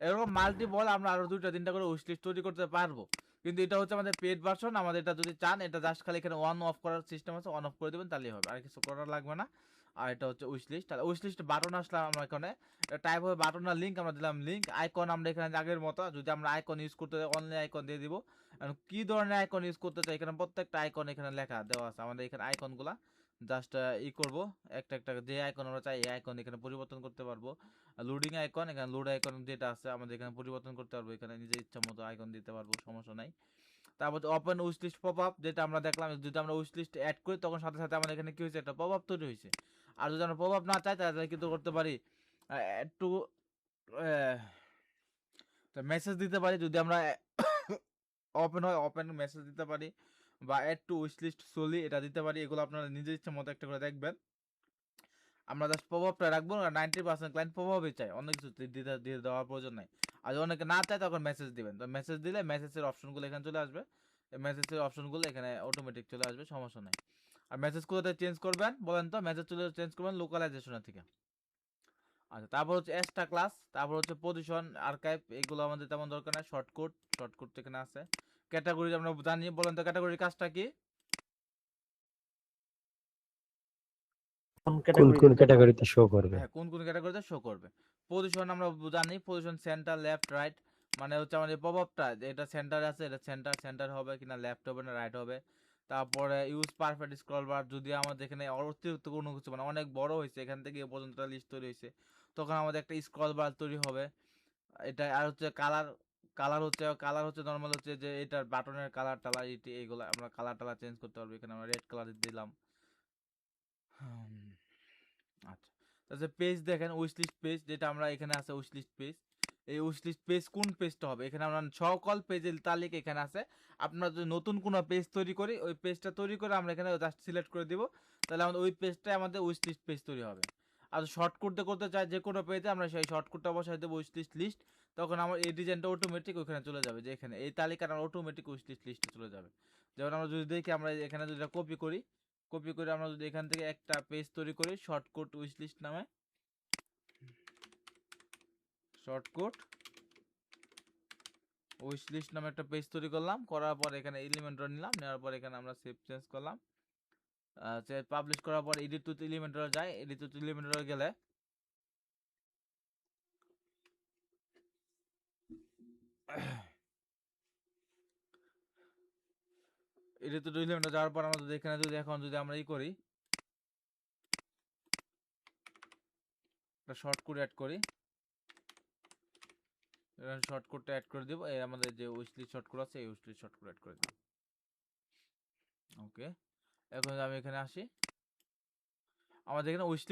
এরকম মাল্টিপল আমরা আরো দুইটা তিনটা করে উইশ লিস্ট তৈরি করতে পারবো। কিন্তু এটা হচ্ছে আমাদের পেড ভার্সন, আমাদের এটা যদি চান এটা জাস্ট খালি এখানে অন অফ করার সিস্টেম আছে, অন অফ করে দেবেন তাহলেই হবে, আর কিছু করার লাগবে না। আর এটা হচ্ছে উইশ লিস্ট। আর উইশ লিস্ট বাটন আসলে আমরা এখানে টাইপ হবে বাটন আর লিঙ্ক, আমরা দিলাম লিঙ্ক। আইকন আমরা এখানে আগের মতো, যদি আমরা আইকন ইউজ করতে চাই অনলি আইকন দিয়ে দিব। আর কি ধরনের আইকন ইউজ করতে চাই এখানে প্রত্যেকটা আইকন এখানে লেখা দেওয়া আছে, আমাদের এখানে আইকনগুলা জাস্ট ই করব, একটা একটা যে আইকন আমরা চাই এই আইকন এখানে পরিবর্তন করতে পারবো। লোডিং আইকন, এখানে লোড আইকন যেটা আছে আমাদের এখানে পরিবর্তন করতে পারবো, এখানে নিজের ইচ্ছা মতো আইকন দিতে পারবো, সমস্যা নাই। তারপর open wish list pop up, যেটা আমরা দেখলাম যদি আমরা উইশ লিস্ট অ্যাড করি তখন সাথে সাথে আমাদের এখানে কি হয়েছে, একটা পপ আপ তৈরি হয়েছে। আর যদি আমরা পপ আপ না চাই তাহলে কিন্তু করতে পারি একটু মেসেজ দিতে পারি, যদি আমরা ওপেন হয় ওপেন মেসেজ দিতে পারি, বা add to wish list solely এটা দিতে পারি। এগুলো আপনারা নিজের ইচ্ছা মতো একটা করে দেখবেন। আমরা জাস্ট প্রভাবটা রাখবো, 90% ক্লায়েন্ট প্রভাবই চাই, অন্য কিছু দিয়ে দেওয়ার প্রয়োজন নাই। আর যদি অনেকে না চায় তখন মেসেজ দিবেন, তো মেসেজ দিলে মেসেজের অপশনগুলো এখানে চলে আসবে, এই মেসেজের অপশনগুলো এখানে অটোমেটিক চলে আসবে, সমস্যা নাই। আর মেসেজ কোথায় চেঞ্জ করবেন বলেন তো, মেসেজ চলে চেঞ্জ করবেন লোকালাইজেশনের থেকে। আচ্ছা, তারপর হচ্ছে এক্সট্রা ক্লাস, তারপর হচ্ছে পজিশন আর্কাইভ, এগুলো আমাদের তেমন দরকার নাই। শর্টকাট এখানে আছে। ক্যাটাগরি আমরা জানি, বলেন তো ক্যাটাগরির কাজটা কি? কোন কোন কোন ক্যাটাগরিতে ক্যাটাগরিতে শো করবে? হ্যাঁ, কোন কোন ক্যাটাগরিতে শো করবে। পজিশন আমরা জানি, পজিশন সেন্টার লেফট রাইট, মানে হচ্ছে আমাদের পপআপটা এটা সেন্টারে আছে, এটা সেন্টার হবে কিনা, লেফট হবে না রাইট হবে। তারপরে ইউজ পারফেক্ট স্ক্রল বার, যদি আমাদের এখানে অতিরিক্ত কোনো কিছু মানে অনেক বড় হয়েছে এখান থেকে এ পর্যন্ত লিস্ট তৈরি হয়েছে, তখন আমাদের একটা স্ক্রল বার তৈরি হবে। এটা আর হচ্ছে কালার হচ্ছে নর্মাল হচ্ছে যে এটার বাটনের কালার টালার এইগুলো আমরা কালার টালার চেঞ্জ করতে পারবো, এখানে আমরা রেড কালার দিলাম। আচ্ছা, তাহলে পেজ দেখেন, উইশ লিস্ট পেজ, যেটা আমরা এখানে আছে উইশ লিস্ট পেজ। এই উইশ লিস্ট পেজ কোন পেজটা হবে, এখানে আমরা সকল পেজের তালিকা এখানে আছে। আপনারা যদি নতুন কোনো পেজ তৈরি করি, ওই পেজটা তৈরি করে আমরা এখানে জাস্ট সিলেক্ট করে দিব, তাহলে আমাদের ওই পেজটাই আমাদের উইশ লিস্ট পেজ তৈরি হবে। আর শর্ট করতে চাই যে কোনো পেজে, আমরা সেই শর্টকাটটা বসাই দেবো উইশ লিস্ট, তখন আমার এই ডিজাইনটা অটোমেটিক ওখানে চলে যাবে, যে এখানে এই তালিকাটা অটোমেটিক উইশ লিস্টে চলে যাবে। যেমন আমরা যদি দেখি, আমরা এখানে যদি কপি করে আমরা যদি এখান থেকে একটা পেজ তৈরি করি শর্টকাট উইশ লিস্ট নামে, শর্টকাট উইশ লিস্ট নামে একটা পেজ তৈরি করলাম, করার পর এখানে এলিমেন্টর নিলাম, নেওয়ার পর এখানে আমরা সেভ চেঞ্জ করলাম, পাবলিশ করার পর এডিট টু এলিমেন্টর যায়, এডিট টু এলিমেন্টর গেলে এডিট টু এলিমেন্টর যাওয়ার পর আমরা যদি এখানে যদি এখন যদি আমরা করি একটা শর্টকাট অ্যাড করি, শর্টকাটটা অ্যাড করে দিব, এই আমাদের যে উইশ লিস্ট শর্টকাট আছে এই উইশ লিস্ট শর্টকাট অ্যাড করে দিব। ওকে, এখন আমি এখানে আসি, আমাদের এখানে উইশ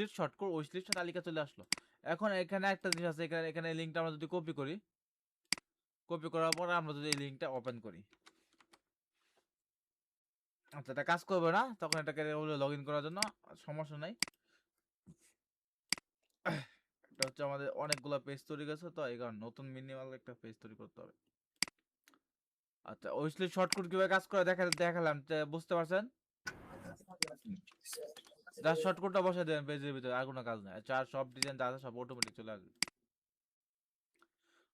লিস্ট তালিকা চলে আসলো। এখন এখানে একটা জিনিস আছে, এখানে লিঙ্কটা আমরা যদি কপি করার পর আমরা যদি এই লিঙ্কটা ওপেন করি, আচ্ছা এটা কাজ করবে না, তখন এটাকে লগ ইন করার জন্য সমস্যা নাই। এটা হচ্ছে আমাদের অনেকগুলো পেজ তৈরি গেছে, তো এই কারণে নতুন মিনিমাল একটা পেজ তৈরি করতে হবে। আচ্ছা, উইশ লিস্ট শর্টকাট কিভাবে কাজ করে দেখালাম, বুঝতে পারছেন? জাস্ট শর্টকাটটা বসাই দেবেন পেজের ভিতরে, আর কোনো কাজ নাই। আচ্ছা, আর সব ডিজাইন যা আছে সব অটোমেটিক চলে আসবে।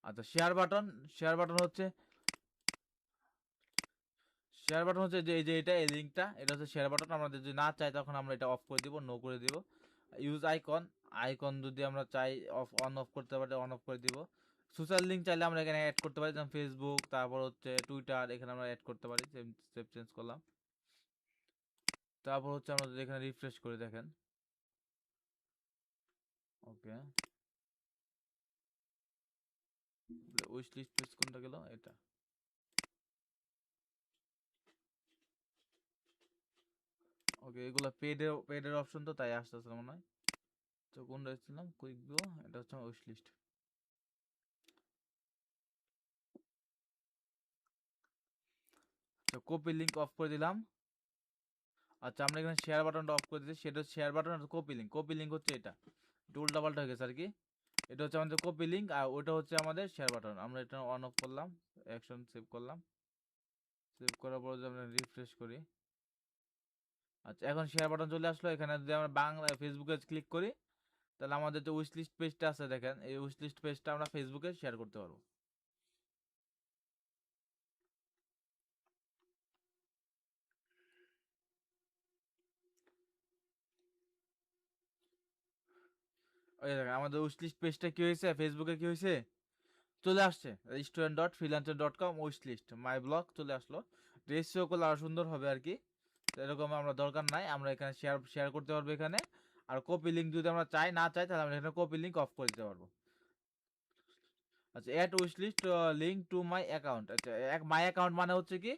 আচ্ছা, শেয়ার বাটন হচ্ছে যে এই যে এটা এই লিংকটা, এটা হচ্ছে শেয়ার বাটন। আমরা যদি না চাই তখন আমরা এটা অফ করে দিব, নো করে দিব। ইউজ আইকন যদি আমরা চাই অন অফ করতে পারি, অন অফ করে দিব। সোশ্যাল লিংক চাইলে আমরা এখানে অ্যাড করতে পারি, যেমন ফেসবুক, তারপর হচ্ছে টুইটার, এখানে আমরা অ্যাড করতে পারি। সেভ চেঞ্জ করলাম। তারপর হচ্ছে আমরা যদি এখানে রিফ্রেশ করে দেখেন, ওকে, উইশ লিস্ট পেজ কোনটা গেল, এটা। ওকে, এগুলো পেডের অপশন, তো তাই আসতেছে মনে হয়। তো কোনটা ছিলাম, কুইক গো, এটা হচ্ছে উইশ লিস্ট। আচ্ছা কপি লিংক অফ করে দিলাম। আচ্ছা আমরা এখানে শেয়ার বাটনটা অফ করে দিচ্ছি, সেটা শেয়ার বাটন আর কপি লিংক হচ্ছে এটা, একটু উল্টাপাল্টা হয়ে গেছে আর কি। এটা হচ্ছে আমাদের কপি লিংক আর ওটা হচ্ছে আমাদের শেয়ার বাটন। আমরা এটা অন অফ করলাম, অ্যাকশন সেভ করলাম, সেভ করার পর যদি আমরা রিফ্রেশ করি, আচ্ছা এখন শেয়ার বাটন চলে আসলো। এখানে যদি আমরা বাংলা ফেসবুকে ক্লিক করি তাহলে আমাদের যে উইশ লিস্ট পেজটা আছে দেখেন, এই উইশ লিস্ট পেজটা আমরা ফেসবুকে শেয়ার করতে পারবো। ওই দেখেন আমাদের উইশ লিস্ট পেজটা কি হয়েছে, ফেসবুকে কি হয়েছে, চলে আসছে student.freelancer.com wish list my blog চলে আসলো। রেজিস্টার করলে আরো সুন্দর হবে আর কি। তো এরকম আমরা দরকার নাই, আমরা এখানে শেয়ার করতে পারবো এখানে। আর কপি লিংক যদি আমরা না চাই তাহলে আমরা এখানে কপি লিংক অফ করে দিতে পারবো। আচ্ছা add wish list link to my account. আচ্ছা মাই অ্যাকাউন্ট মানে হচ্ছে কি,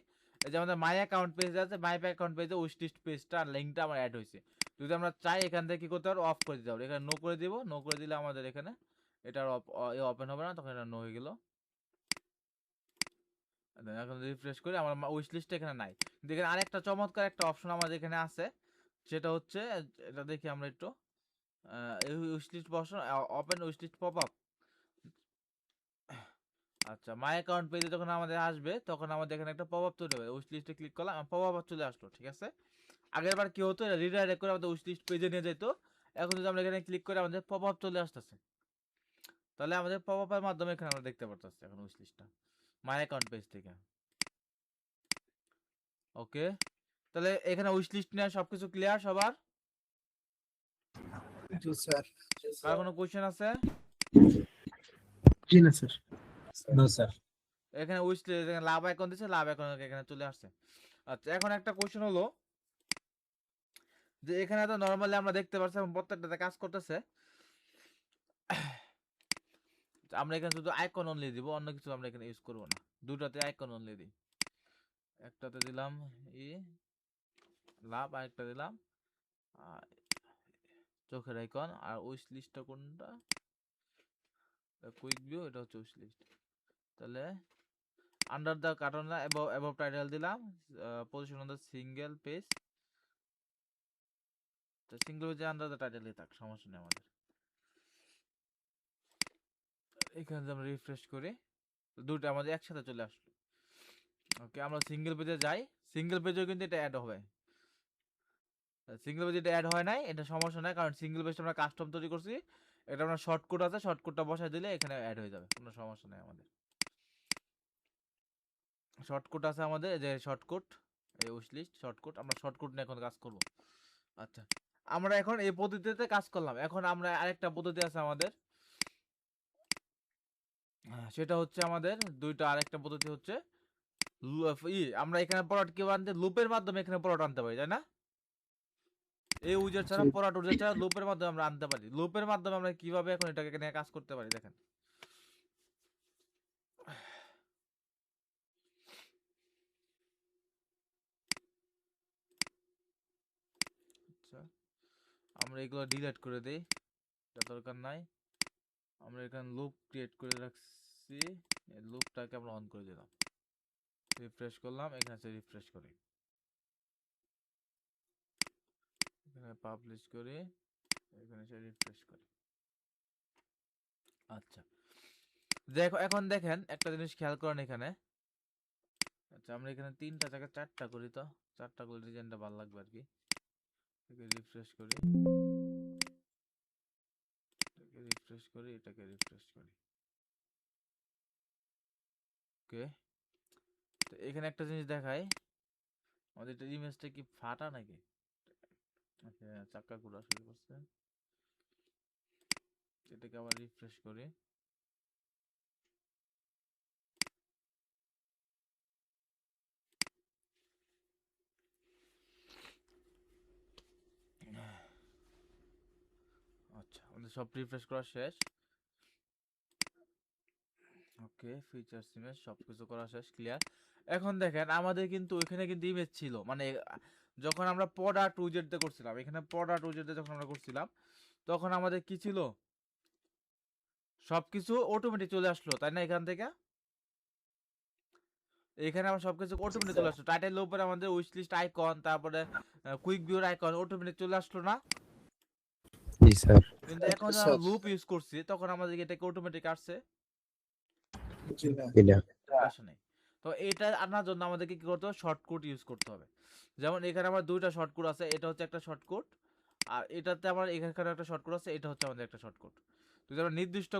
এই যে আমাদের মাই অ্যাকাউন্ট পেজ আছে, মাই অ্যাকাউন্ট পেজে উইশ লিস্ট পেজটা লিংকটা আমার অ্যাড হয়েছে। যদি আমরা চাই এখান থেকে কি করতে পারবো, অফ করে দিতে পারবো। এখানে নো করে দিব, নো করে দিলে আমাদের এখানে এটা ওপেন হবে না, তখন এটা নো হয়ে গেল। এখন রিফ্রেশ করি, আমার উইশ লিস্ট এখানে নাই, কিন্তু এখানে আরেকটা চমৎকার একটা অপশন আমাদের এখানে আছে, সেটা হচ্ছে এটা দেখি আমরা একটু উইশ লিস্ট বসানো, open wish list pop up. আচ্ছা মাই অ্যাকাউন্ট পেজে যখন আমাদের আসবে তখন আমাদের এখানে একটা পপ আপ তৈরি হবে, উইশ লিস্টে ক্লিক করলাম, পপ আপ চলে আসলো, ঠিক আছে। আগের বার কি হতো, রিডাইরেক্ট করে আমাদের উইশ লিস্ট পেজে নিয়ে যেত, এখন যদি আমরা এখানে ক্লিক করে আমাদের পপ আপ চলে আসতেছে, তাহলে আমাদের পপ আপের মাধ্যমে এখানে আমরা দেখতে পারতেছি এখন উইশ লিস্টটা মাই অ্যাকাউন্ট পেজ থেকে। ওকে, তাহলে এখানে উইশ লিস্ট নিয়ে সবকিছু ক্লিয়ার সবার? জি স্যার। কার কোনো কোশ্চেন আছে? জি না স্যার। No sir. এখানে উইশ লিস্ট লাভ আইকন দিছে, লাভ আইকন এখানে চলে আসছে। আচ্ছা এখন একটা কোশ্চেন হলো যে এখানে তো নরমালি আমরা দেখতে পাচ্ছি এবং প্রত্যেকটাতে কাজ করতেছে, আমরা এখানে শুধু আইকন অনলি দিব, অন্য কিছু আমরা এখানে ইউজ করব না, দুটাতে আইকন অনলি দিই। একটাতে দিলাম লাভ, আরেকটা দিলাম চোখের আইকন, আর উইশ লিস্টটা কোনটা, কুইক ভিউ, এটা হচ্ছে উইশ লিস্ট। তাহলে under the carton above title দিলাম, position on the single page, তো সিঙ্গেল পেজে আন্ডার দ্য টাইটেলই থাক, সমস্যা নেই আমাদের। এখানে যদি আমরা রিফ্রেশ করি দুটো আমাদের একসাথে চলে আসলো। ওকে আমরা সিঙ্গেল পেজে যাই, সিঙ্গেল পেজেও কিন্তু এটা অ্যাড হবে, সিঙ্গেল পেজে এটা অ্যাড হয় নাই, এটা সমস্যা নাই, কারণ সিঙ্গেল পেজটা আমরা কাস্টম তৈরি করছি, এটা আমরা শর্টকাট আছে, শর্টকাটটা বসাই দিলে এখানে অ্যাড হয়ে যাবে, কোনো সমস্যা নাই আমাদের। শর্টকাট আছে আমাদের, এই যে শর্টকাট, এই উইশ লিস্ট শর্টকাট, আমরা শর্টকাট নিয়ে এখন কাজ করব। আচ্ছা আমরা এখন এই পদ্ধতিতে কাজ করলাম, এখন আমরা আরেকটা পদ্ধতি আছে আমাদের, সেটা হচ্ছে আমাদের আরেকটা পদ্ধতি হচ্ছে আমরা এখানে প্রোডাক্ট কি আনতে লুপের মাধ্যমে এখানে প্রোডাক্ট আনতে পারি, তাই না? এই উইজার ছাড়া প্রোডাক্ট উইজার ছাড়া লুপের মাধ্যমে আমরা আনতে পারি। লুপের মাধ্যমে আমরা কিভাবে এখন এটাকে নিয়ে কাজ করতে পারি দেখেন। আচ্ছা আমরা এগুলো ডিলিট করে দেই, এটা দরকার নাই। আমরা এখানে লুপ ক্রিয়েট করে রাখছি, এই লুপটাকে আমরা অন করে দিলাম, রিফ্রেশ করলাম, এখানে রিফ্রেশ করি, এখানে পাবলিশ করি, এখানে রিফ্রেশ করি। আচ্ছা দেখো এখন দেখেন একটা জিনিস খেয়াল করেন এখানে। আচ্ছা আমরা এখানে তিনটা জায়গায় চারটা করি, তো চারটা করে ডিজাইনটা ভালো লাগবে আর কি। রিফ্রেশ করি, এটাকে রিফ্রেশ করি, এটাকে রিফ্রেশ করি। ওকে তো এখানে একটা জিনিস দেখাই, আমাদের এটা ইমেজটা কি ফাটা নাকি? আচ্ছা চাকা ঘোরা শুরু করছে, এটাকে আবার রিফ্রেশ করি। আচ্ছা আমাদের সব রিফ্রেশ করা শেষ। ওকে ফিচার্স ইমেজ সবকিছু করা শেষ, ক্লিয়ার। এখন দেখেন আমাদের কিন্তু ওইখানে কিন্তু ইমেজ ছিল, মানে যখন আমরা প্রোডাক্ট উইজেটে করছিলাম, এখানে প্রোডাক্ট উইজেটে যখন আমরা করছিলাম তখন আমাদের কি ছিল, সবকিছু অটোমেটিক চলে আসলো, তাই না? এখান থেকে এখানে আমার সবকিছু অটোমেটিক চলে আসলো। টাইটেলের উপরে আমাদের উইশ লিস্ট আইকন, তারপরে কুইক ভিউর আইকন অটোমেটিক চলে আসলো না? জি স্যার। কিন্তু এখন যখন আমরা লুপ ইউজ করছি তখন আমাদের এটাকে অটোমেটিক আসছে? জি না। এটা আসে নাই। তো এটা আনার জন্য আমাদেরকে কি করতে হবে? শর্টকাট ইউজ করতে হবে। যেমন এখানে আমার দুইটা শর্টকাট আছে, এটা হচ্ছে একটা শর্টকাট, আর এটাতে আমার এখানে একটা শর্টকাট আছে, এটা হচ্ছে আমাদের একটা শর্টকাট। তো যদি আমরা নির্দিষ্ট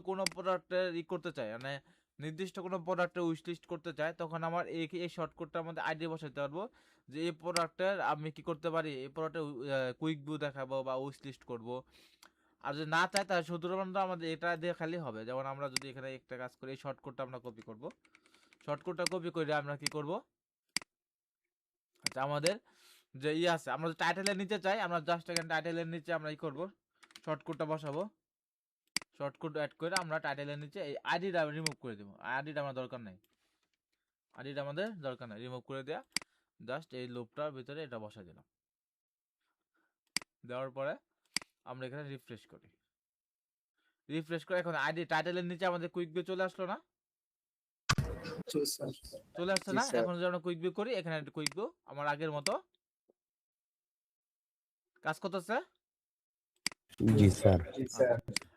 কোনো প্রোডাক্টের করতে চাই, মানে নির্দিষ্ট কোনো প্রোডাক্টের উইশ লিস্ট করতে চাই, তখন আমার এই শর্টকাটটার মধ্যে আইডি বসাতে পারবো যে এই প্রোডাক্টের আমি কি করতে পারি, এই প্রোডাক্টের কুইক ভিউ দেখাবো বা উইশ লিস্ট করবো। আর যদি না চাই তাহলে শুধুমাত্র আমাদের এটা দিয়ে খালি হবে। যেমন আমরা যদি এখানে একটা কাজ করি, এই শর্টকাটটা আমরা কপি করব। শর্টকাটটা কপি করে আমরা কি করব? আচ্ছা, আমাদের যে আছে, আমরা যদি টাইটেলের নিচে চাই, আমরা জাস্ট এখানে টাইটেলের নিচে আমরা করব, শর্টকাটটা বসাবো। শর্টকাট অ্যাড করে আমরা টাইটেলের নিচে এই আইডিটা রিমুভ করে দেব। আইডিটা আমার দরকার নাই, আইডিটা আমাদের দরকার নাই, রিমুভ করে দেয়া। জাস্ট এই লুপটার ভিতরে এটা বসাই দিলাম। দেওয়ার পরে আমরা এখানে রিফ্রেশ করি। রিফ্রেশ করে এখন আইডি টাইটেলের নিচে আমাদের কুইক ভিউ চলে আসলো না? জি স্যার। চলে আসছে না? এখন যদি আমরা কুইক ভিউ করি, এখানে একটা কুইক ভিউ আমার আগের মতো কাজ করতেছে। জি স্যার।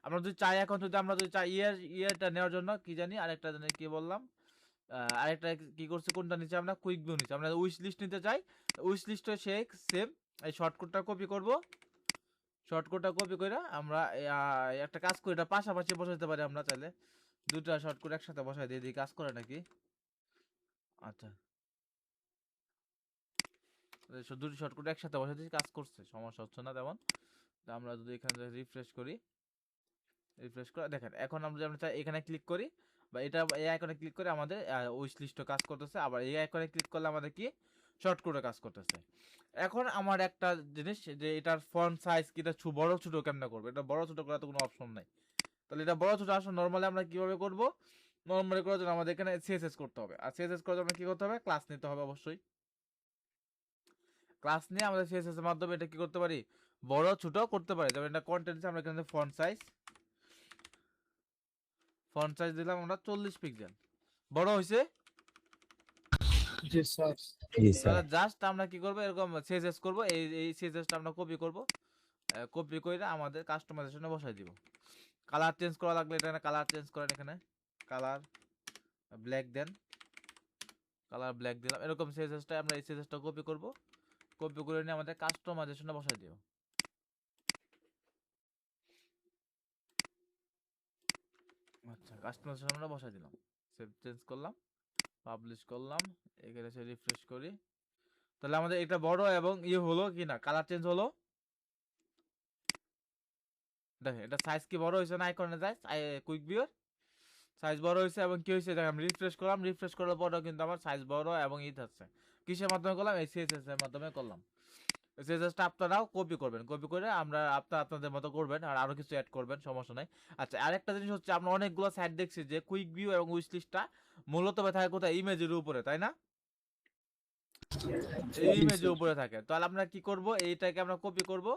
আমরা যদি চাই, এখন যদি আমরা যদি চাই ইয়েটা নেওয়ার জন্য কি জানি আরেকটা জানি কি বললাম, আরেকটা কি করছে, কোনটা নিচে আমরা কুইক ভিউ নিচে আমরা উইশ লিস্ট নিতে চাই। উইশ লিস্টে সেম এই শর্টকাটটা কপি করব। শর্টকাটটা কপি করে আমরা একটা কাজ করি, এটা পাশাপাশি বসাতে পারি আমরা চাইলে। দুটো শর্টকাট একসাথে বসাই দিয়ে দিই, কাজ করে নাকি? আচ্ছা, দুটো শর্টকাট একসাথে বসাই দিয়েছি, কাজ করছে, সমস্যা হচ্ছে না তেমন। তো আমরা যদি এখানে রিফ্রেশ করি, রিফ্রেশ করে দেখেন, এখন আমরা যদি আমরা চাই এখানে ক্লিক করি বা এটা এই আইকনে ক্লিক করে আমাদের উইশ লিস্টও কাজ করতেছে, আবার এই আইকনে ক্লিক করলে আমাদের কি শর্টকাটে কাজ করতেছে। এখন আমার একটা জিনিস যে এটার ফন্ট সাইজ কি, এটা বড় ছোট কেমনে করবে? এটা বড় ছোট করার তো কোনো অপশন নাই। তাহলে এটা বড় ছোট আসলে নরমালি আমরা কিভাবে করব? নরমালি করার জন্য আমাদের এখানে সিএসএস করতে হবে, আর সিএসএস করার জন্য কি করতে হবে? ক্লাস নিতে হবে অবশ্যই। ক্লাস নিয়ে আমাদের সিএসএস এর মাধ্যমে এটা কি করতে পারি? বড় ছোট করতে পারি। যেমন এটা কন্টেন্ট, আমরা এখানে ফন্ট সাইজ দিলাম আমরা 40 পিক্সেল, বড় হইছে। জি স্যার। জি তাহলে স্যার। জাস্ট আমরা কি করব, এরকম সিএসএস করব, এই সিএসএসটা আমরা কপি করব, কপি করে আমাদের কাস্টমাইজেশনে বসাই দিব। কালার চেঞ্জ করা লাগলে এখানে কালার চেঞ্জ করেন, এখানে কালার ব্ল্যাক দেন, কালার ব্ল্যাক দিলাম। এরকম সিএসএসটা আমরা এই সিএসএসটা কপি করব, কপি করে নিয়ে আমাদের কাস্টমাইজেশনে বসাই দিব। আচ্ছা, কাস্টমাইজেশন আমরা বসাই দিলাম, সেভ চেঞ্জ করলাম, পাবলিশ করলাম, এখানে এসে রিফ্রেশ করি। তাহলে আমাদের এটা বড় এবং হলো কি না, কালার চেঞ্জ হলো। দেখেন এটা সাইজ কি বড় হয়েছে না? আইকনে যায় কুইক ভিউর সাইজ বড় হয়েছে, এবং কি হয়েছে দেখেন, আমি রিফ্রেশ করলাম, রিফ্রেশ করার পরেও কিন্তু আমার সাইজ বড় এবং হচ্ছে। কিসের মাধ্যমে করলাম? এই সিএসএস এর মাধ্যমে করলাম। সিএসএসটা আপনারাও কপি করবেন, কপি করে আপনাদের মতো করবেন, আর আরো কিছু অ্যাড করবেন, সমস্যা নাই। আচ্ছা, আরেকটা জিনিস হচ্ছে, আমরা অনেকগুলো সাইট দেখছি যে কুইক ভিউ এবং উইশ লিস্টটা মূলত থাকে কোথায়? ইমেজের উপরে, তাই না? এই ইমেজের উপরে থাকে। তাহলে আমরা কি করব? এইটাকে আমরা কপি করব,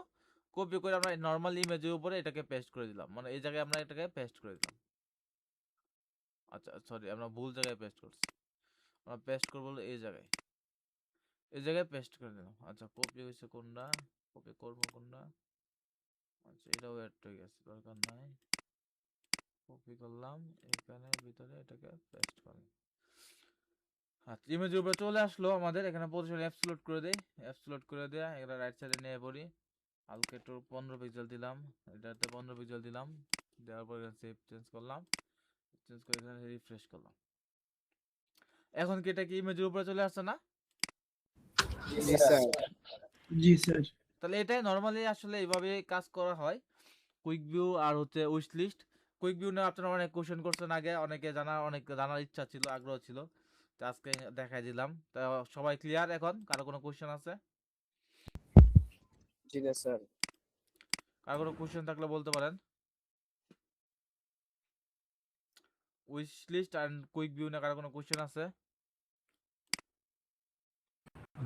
কপি করে আমরা নরমাল ইমেজের উপরে এটাকে পেস্ট করে দিলাম, মানে এই জায়গায় আমরা এটাকে পেস্ট করে দিলাম। আচ্ছা সরি, আমরা ভুল জায়গায় পেস্ট করছি। আমরা পেস্ট করব এই জায়গায়, এই জায়গায় পেস্ট করে দিলাম। আচ্ছা, কপি হয়েছে কোনটা, কপি করব কোনটা? আচ্ছা, এটাও অ্যাড হয়ে গেছে, দরকার নাই। কপি করলাম, এখানে ভিতরে এটাকে পেস্ট করলাম। আচ্ছা, ইমেজের উপরে চলে আসলো আমাদের। এখানে পজিশন অ্যাবসলিউট করে দেই, অ্যাবসলিউট করে দেয়া, এটা রাইট সাইডে নিয়ে পড়ি, হালকা একটু 15 পিক্সেল দিলাম, এটাতে 15 পিক্সেল দিলাম, দেওয়ার পর সেভ চেঞ্জ করলাম, চেঞ্জ করে এখানে রিফ্রেশ করলাম। এখন কি এটা কি ইমেজের উপরে চলে আসছে না? জি স্যার। জি স্যার। তাহলে এটাই নরমালি আসলে এইভাবে কাজ করা হয়, কুইক ভিউ আর হচ্ছে উইশ লিস্ট। কুইক ভিউ নিয়ে আপনারা অনেক কোশ্চেন করছেন আগে, অনেক জানার ইচ্ছা ছিল, আগ্রহ ছিল, তো আজকে দেখাই দিলাম। তো সবাই ক্লিয়ার এখন? কারো কোনো কোশ্চেন আছে? জি না স্যার। কারো কোনো কোশ্চেন থাকলে বলতে পারেন। Wish list and quick view নিয়ে কারো কোনো কোশ্চেন আছে?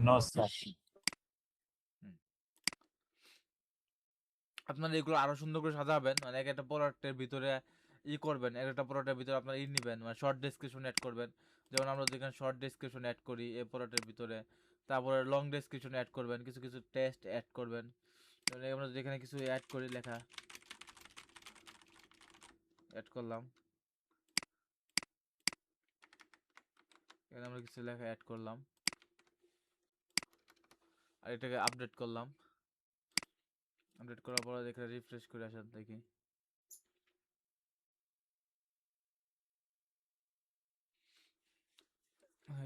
No sir. আপনারা এগুলো আরো সুন্দর করে সাজাবেন, মানে একটা প্রোডাক্টের ভিতরে করবেন, একটা প্রোডাক্টের ভিতরে আপনারা নেবেন, মানে শর্ট ডেসক্রিপশন অ্যাড করবেন, যেমন আমরা যেখানে শর্ট ডেসক্রিপশন অ্যাড করি এই প্রোডাক্টের ভিতরে, তারপরে লং ডেসক্রিপশন অ্যাড করবেন, কিছু কিছু টেস্ট অ্যাড করবেন। যেমন আমরা যেখানে কিছু অ্যাড করি, লেখা অ্যাড করলাম, এখানে আমরা কিছু লেখা অ্যাড করলাম, আর এটাকে আপডেট করলাম। আপডেট করার পরে এখানে রিফ্রেশ করে আসেন, দেখি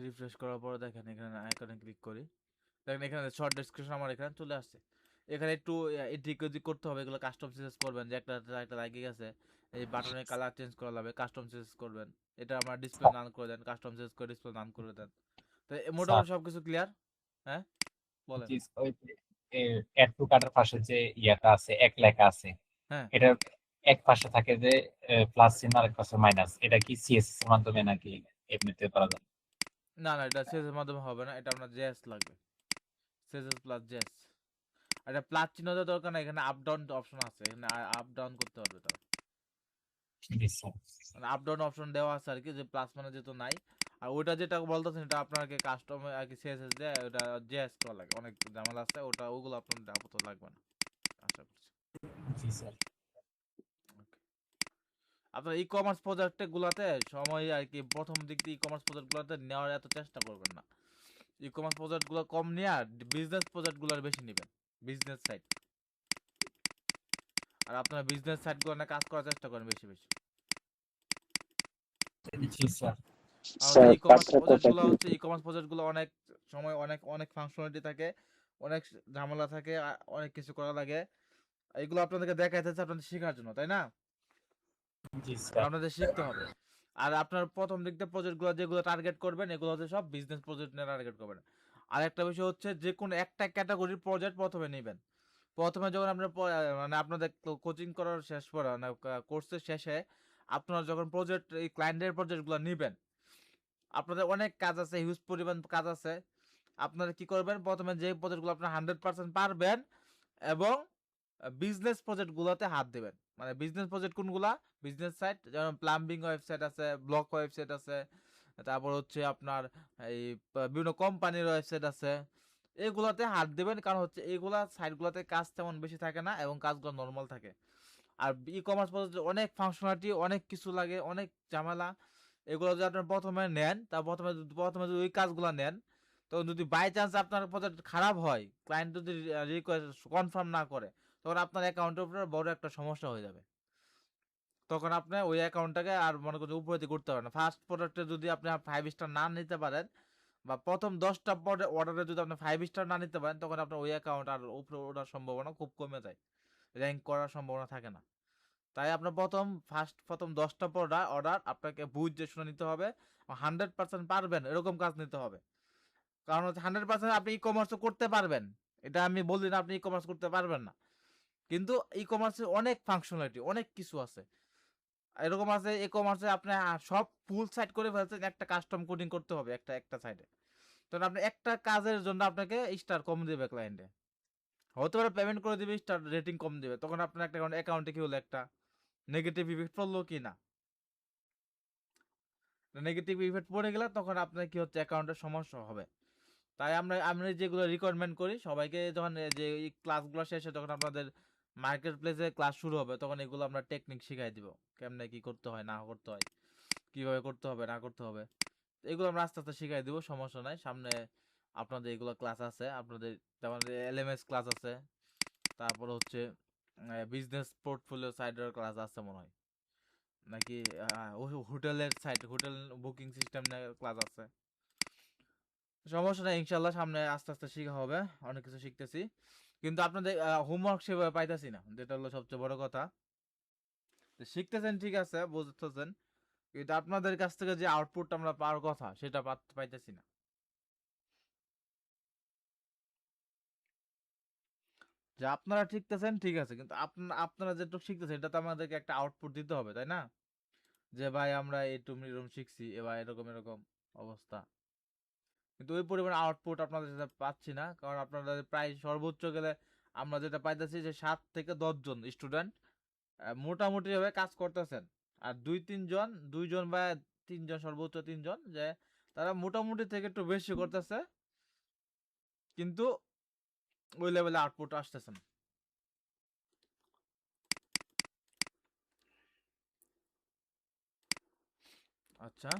রিফ্রেশ করার পরে দেখেন এখানে আইকনে ক্লিক করি, দেখেন এখানে শর্ট ডেসক্রিপশন আমার এখানে চলে আসছে। এখানে একটু এদিক ওদিক করতে হবে, এগুলো কাস্টম চেঞ্জ করবেন, যে একটা লাগিয়ে গেছে, এই বাটনের কালার চেঞ্জ করা লাগবে, কাস্টম চেঞ্জ করবেন। এটা আমার ডিসপ্লে নান করে দেন, কাস্টম চেঞ্জ করে ডিসপ্লে নান করে দেন। তো স্যার মোটামুটি সবকিছু ক্লিয়ার। হ্যাঁ বলেন। জি, ওই অ্যাড টু কার্টের পাশে যে ইয়াটা আছে এক লেখা আছে, হ্যাঁ, এটার এক পাশে থাকে যে প্লাস চিহ্ন আর এক পাশে মাইনাস, এটা কি সিএসএস এর মাধ্যমে নাকি এমনিতে করা যায়? না না, এটা সেজের মাধ্যমে হবে না, এটা আপনার জেএস লাগবে, সেজেস প্লাস জেএস। আর এটা প্লাস চিহ্ন দেওয়ার দরকার না, এখানে আপ ডাউন অপশন আছে, এখানে আপ ডাউন করতে পারবে তারা, জি স্যার। মানে আপ ডাউন অপশন দেওয়া আছে আর কি, যে প্লাস মানে যেহেতু নাই। আর ওইটা যেটা বলতেছেন এটা আপনাকে কাস্টম আর কি সিএসএস দেয়, ওটা জেএস করা লাগে, অনেক ঝামেলা আছে ওটা, ওগুলো আপনার আপাতত লাগবে না আশা করছি। জি স্যার। আপনার ই কমার্স প্রজেক্ট গুলাতে সময় আর কি প্রথম দিক দিয়ে ই কমার্স প্রজেক্ট গুলাতে নেওয়ার এত চেষ্টা করবেন না, ই কমার্স প্রজেক্ট গুলো কম নিয়ে আর বিজনেস প্রজেক্ট গুলার বেশি নেবেন, বিজনেস সাইট। আর আপনারা বিজনেস সাইট গুলো কাজ করার চেষ্টা করেন বেশি বেশি। জি স্যার। আমাদের ই কমার্স প্রজেক্ট গুলো হচ্ছে, ই কমার্স প্রজেক্ট গুলো অনেক সময় অনেক অনেক ফাংশনালিটি থাকে, অনেক ঝামেলা থাকে, অনেক কিছু করা লাগে। এগুলো আপনাদেরকে দেখাইতেছে আপনাদের শেখার জন্য, তাই না? জি স্যার। আপনাদের শিখতে হবে। আর আপনার প্রথম দিক দিয়ে প্রজেক্ট গুলো যেগুলো টার্গেট করবেন এগুলো হচ্ছে সব বিজনেস প্রজেক্ট নিয়ে টার্গেট করবেন। আর একটা বিষয় হচ্ছে যে কোনো একটা ক্যাটাগরির প্রজেক্ট প্রথমে নেবেন। প্রথমে যখন আপনার মানে আপনাদের কোচিং করার শেষ পড়া না কোর্সের শেষে আপনারা যখন প্রজেক্ট এই ক্লায়েন্টের প্রজেক্টগুলো নেবেন, আপনাদের অনেক কাজ আছে, হিউজ পরিমাণ কাজ আছে। আপনারা কি করবেন, প্রথমে যে প্রজেক্টগুলো আপনার 100% পারবেন এবং বিজনেস প্রজেক্টগুলোতে হাত দেবেন। মানে বিজনেস প্রজেক্ট কোনগুলা, বিজনেস সাইট যেমন প্লাম্বিং ওয়েবসাইট আছে, ব্লক ওয়েবসাইট আছে, তারপর হচ্ছে আপনার এই বিভিন্ন কোম্পানির ওয়েবসাইট আছে, এগুলাতে হাত দেবেন। কারণ হচ্ছে এগুলা সাইটগুলোতে কাজ তেমন বেশি থাকে না এবং কাজগুলো নর্মাল থাকে। আর ই কমার্স প্রজেক্টে অনেক ফাংশনালিটি, অনেক কিছু লাগে, অনেক ঝামেলা। এগুলো যদি আপনার প্রথমে নেন, তা প্রথমে যদি ওই কাজগুলো নেন, তো যদি বাই চান্স আপনার প্রজেক্ট খারাপ হয়, ক্লায়েন্ট যদি রিকোয়েস্ট কনফার্ম না করে, তখন আপনার অ্যাকাউন্টের উপরে বড় একটা সমস্যা হয়ে যাবে। তখন আপনি ওই অ্যাকাউন্টটাকে আর মনে করতে উপরে করতে পারেন না। ফার্স্ট প্রোডাক্টে যদি আপনি 5 স্টার না নিতে পারেন, বা প্রথম 10টা অর্ডারে যদি আপনি 5 স্টার না নিতে পারেন, তখন আপনার ওই অ্যাকাউন্ট আর উপরে ওঠার সম্ভাবনা খুব কমে যায়, র্যাঙ্ক করার সম্ভাবনা থাকে না। তাই আপনার প্রথম 10টা অর্ডার আপনাকে বুঝে শুনে নিতে হবে, 100% পারবেন এরকম কাজ নিতে হবে। কারণ হচ্ছে 100% আপনি ই কমার্সও করতে পারবেন, এটা আমি বলি না আপনি ই কমার্স করতে পারবেন না, কিন্তু ই কমার্সে অনেক ফাংশনালিটি, অনেক কিছু আছে। এরকম আছে ই কমার্সে আপনি সব ফুল সাইট করে ফেলছেন, একটা কাস্টম কোডিং করতে হবে একটা একটা সাইডে, তখন আপনি একটা কাজের জন্য আপনাকে স্টার কম দেবে ক্লায়েন্টে, হতে পারে পেমেন্ট করে দিবে, স্টার রেটিং কম দিবে, তখন আপনার একটা অ্যাকাউন্টে কি হলো, একটা নেগেটিভ ইফেক্ট পড়লো কি না, নেগেটিভ ইফেক্ট পড়ে গেলে তখন আপনার কি হচ্ছে অ্যাকাউন্টের সমস্যা হবে। তাই আমরা যেগুলো রিকমেন্ড করি সবাইকে, যখন যে এই ক্লাসগুলো শেষে যখন আপনাদের মার্কেট প্লেসে ক্লাস শুরু হবে, তখন এগুলো আমরা টেকনিক শিখাই দিব, কেমনে কি করতে হয় না করতে হয়, কিভাবে করতে হবে না করতে হবে, এগুলো আমরা আস্তে আস্তে শিখাই দিব, সমস্যা নাই। সামনে আপনাদের এগুলো ক্লাস আছে, আপনাদের যেমন এলএমএস ক্লাস আছে, তারপর হচ্ছে বিজনেস পোর্টফোলিও সাইডের ক্লাস আছে মনে হয়, নাকি হোটেলের সাইট, হোটেল বুকিং সিস্টেম নিয়ে ক্লাস আছে। সমস্যা নেই, ইনশাল্লাহ সামনে আস্তে আস্তে শেখা হবে, অনেক কিছু শিখতেছি, কিন্তু আপনাদের হোমওয়ার্ক সেভাবে পাইতেছি না, যেটা হলো সবচেয়ে বড় কথা। শিখতেছেন ঠিক আছে, বুঝতেছেন, কিন্তু আপনাদের কাছ থেকে যে আউটপুট আমরা পাওয়ার কথা সেটা পাইতেছি না। যে আপনারা শিখতেছেন ঠিক আছে, কিন্তু আপনারা যেটুকু শিখতেছেন এটা তো আমাদেরকে একটা আউটপুট দিতে হবে, তাই না? যে ভাই আমরা এইটুকু এরকম শিখছি, এবার এরকম এরকম অবস্থা, কিন্তু ওই পরিমাণ আউটপুট আপনাদের সাথে পাচ্ছি না। কারণ আপনাদের প্রায় সর্বোচ্চ গেলে আমরা যেটা পাইতেছি যে 7 থেকে 10 জন স্টুডেন্ট মোটামুটি ভাবে কাজ করতেছেন, আর 2-3 জন, 2 জন বা 3 জন, সর্বোচ্চ 3 জন যে তারা মোটামুটি থেকে একটু বেশি করতেছে, কিন্তু ওই লেভেলে আউটপুট আসতেছে না। আচ্ছা,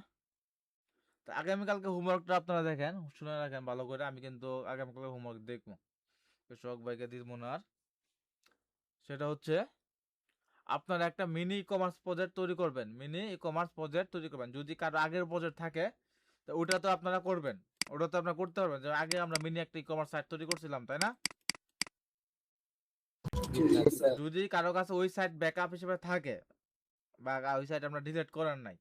তো আগামীকালকে হোমওয়ার্কটা আপনারা দেখেন, শুনে রাখেন ভালো করে। আমি কিন্তু আগামীকালকে হোমওয়ার্ক দেখবো, কৃষক ভাইকে দিব না আর। সেটা হচ্ছে আপনারা একটা মিনি ই কমার্স প্রজেক্ট তৈরি করবেন, মিনি ই কমার্স প্রজেক্ট তৈরি করবেন। যদি কারো আগের প্রজেক্ট থাকে তো ওটা তো আপনারা করবেন, ওটা তো আপনারা করতে পারবেন। যে আগে আমরা মিনি একটা ই কমার্স সাইট তৈরি করছিলাম, তাই না? যদি কারো কাছে ওই সাইট ব্যাকআপ হিসেবে থাকে বা ওই সাইট আমরা ডিলিট করার নাই,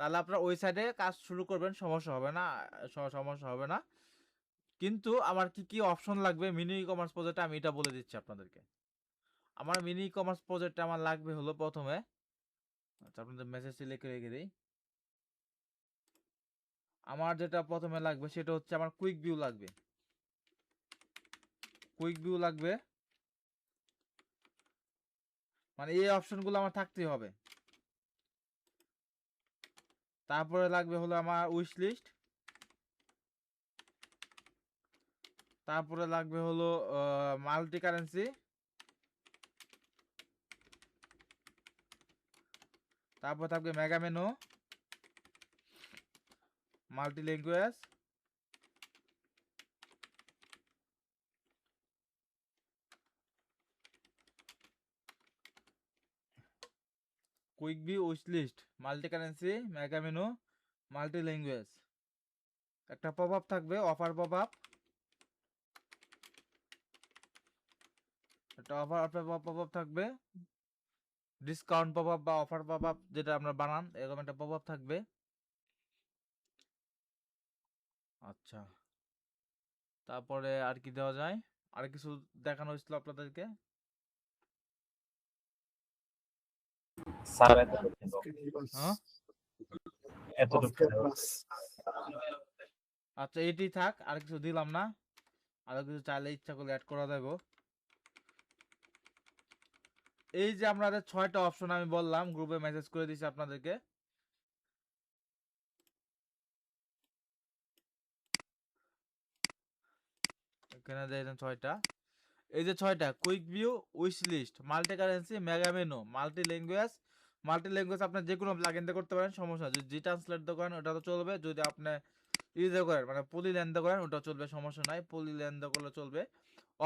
তাহলে আপনারা ওই সাইডে কাজ শুরু করবেন, সমস্যা হবে না, সমস্যা হবে না। কিন্তু আমার কি কি অপশন লাগবে মিনি ই কমার্স প্রজেক্টে, আমি এটা বলে দিচ্ছি আপনাদেরকে। আমার মিনি ই কমার্স প্রজেক্টে আমার লাগবে হলো প্রথমে, আচ্ছা আপনাদের মেসেজটি লিখে রেখে দিই। আমার যেটা প্রথমে লাগবে সেটা হচ্ছে আমার কুইক ভিউ লাগবে, কুইক ভিউ লাগবে, মানে এই অপশনগুলো আমার থাকতেই হবে। তারপরে লাগবে হলো আমার উইশ লিস্ট, তারপরে লাগবে হলো মাল্টি কারেন্সি, তারপর থাকবে mega menu, multi language, quick view, wish list, multi currency, mega menu, multi language. একটা পপ আপ থাকবে, অফার পপ আপ, একটা অফার পপ আপ থাকবে, ডিসকাউন্ট পপ আপ বা অফার পপ আপ যেটা আমরা বানান, এরকম একটা পপ আপ থাকবে। আচ্ছা, তারপরে আর কি দেওয়া যায়, আর কিছু দেখানো হয়েছিল আপনাদেরকে? স্যার এতটুকু হ্যাঁ, এতটুকু আচ্ছা এটি থাক, আর কিছু দিলাম না, আরো কিছু চাইলে ইচ্ছা করলে অ্যাড করা যাবে। এই যে আপনাদের 6টা অপশন আমি বললাম, গ্রুপে মেসেজ করে দিয়েছি আপনাদেরকে। এখানে দেখেন 6টা, এই যে 6টা quick view, wish list, multi currency, mega menu, multi language. Multi language আপনি যে কোনো প্লাগইন দিয়ে করতে পারেন, সমস্যা নাই। যদি জি ট্রান্সলেট দিয়ে করেন ওটা তো চলবে, যদি আপনি ইয়ে করেন মানে পলি ল্যান্ড দিয়ে করেন ওটা চলবে, সমস্যা নাই, পলি ল্যান্ড দিয়ে করলে চলবে।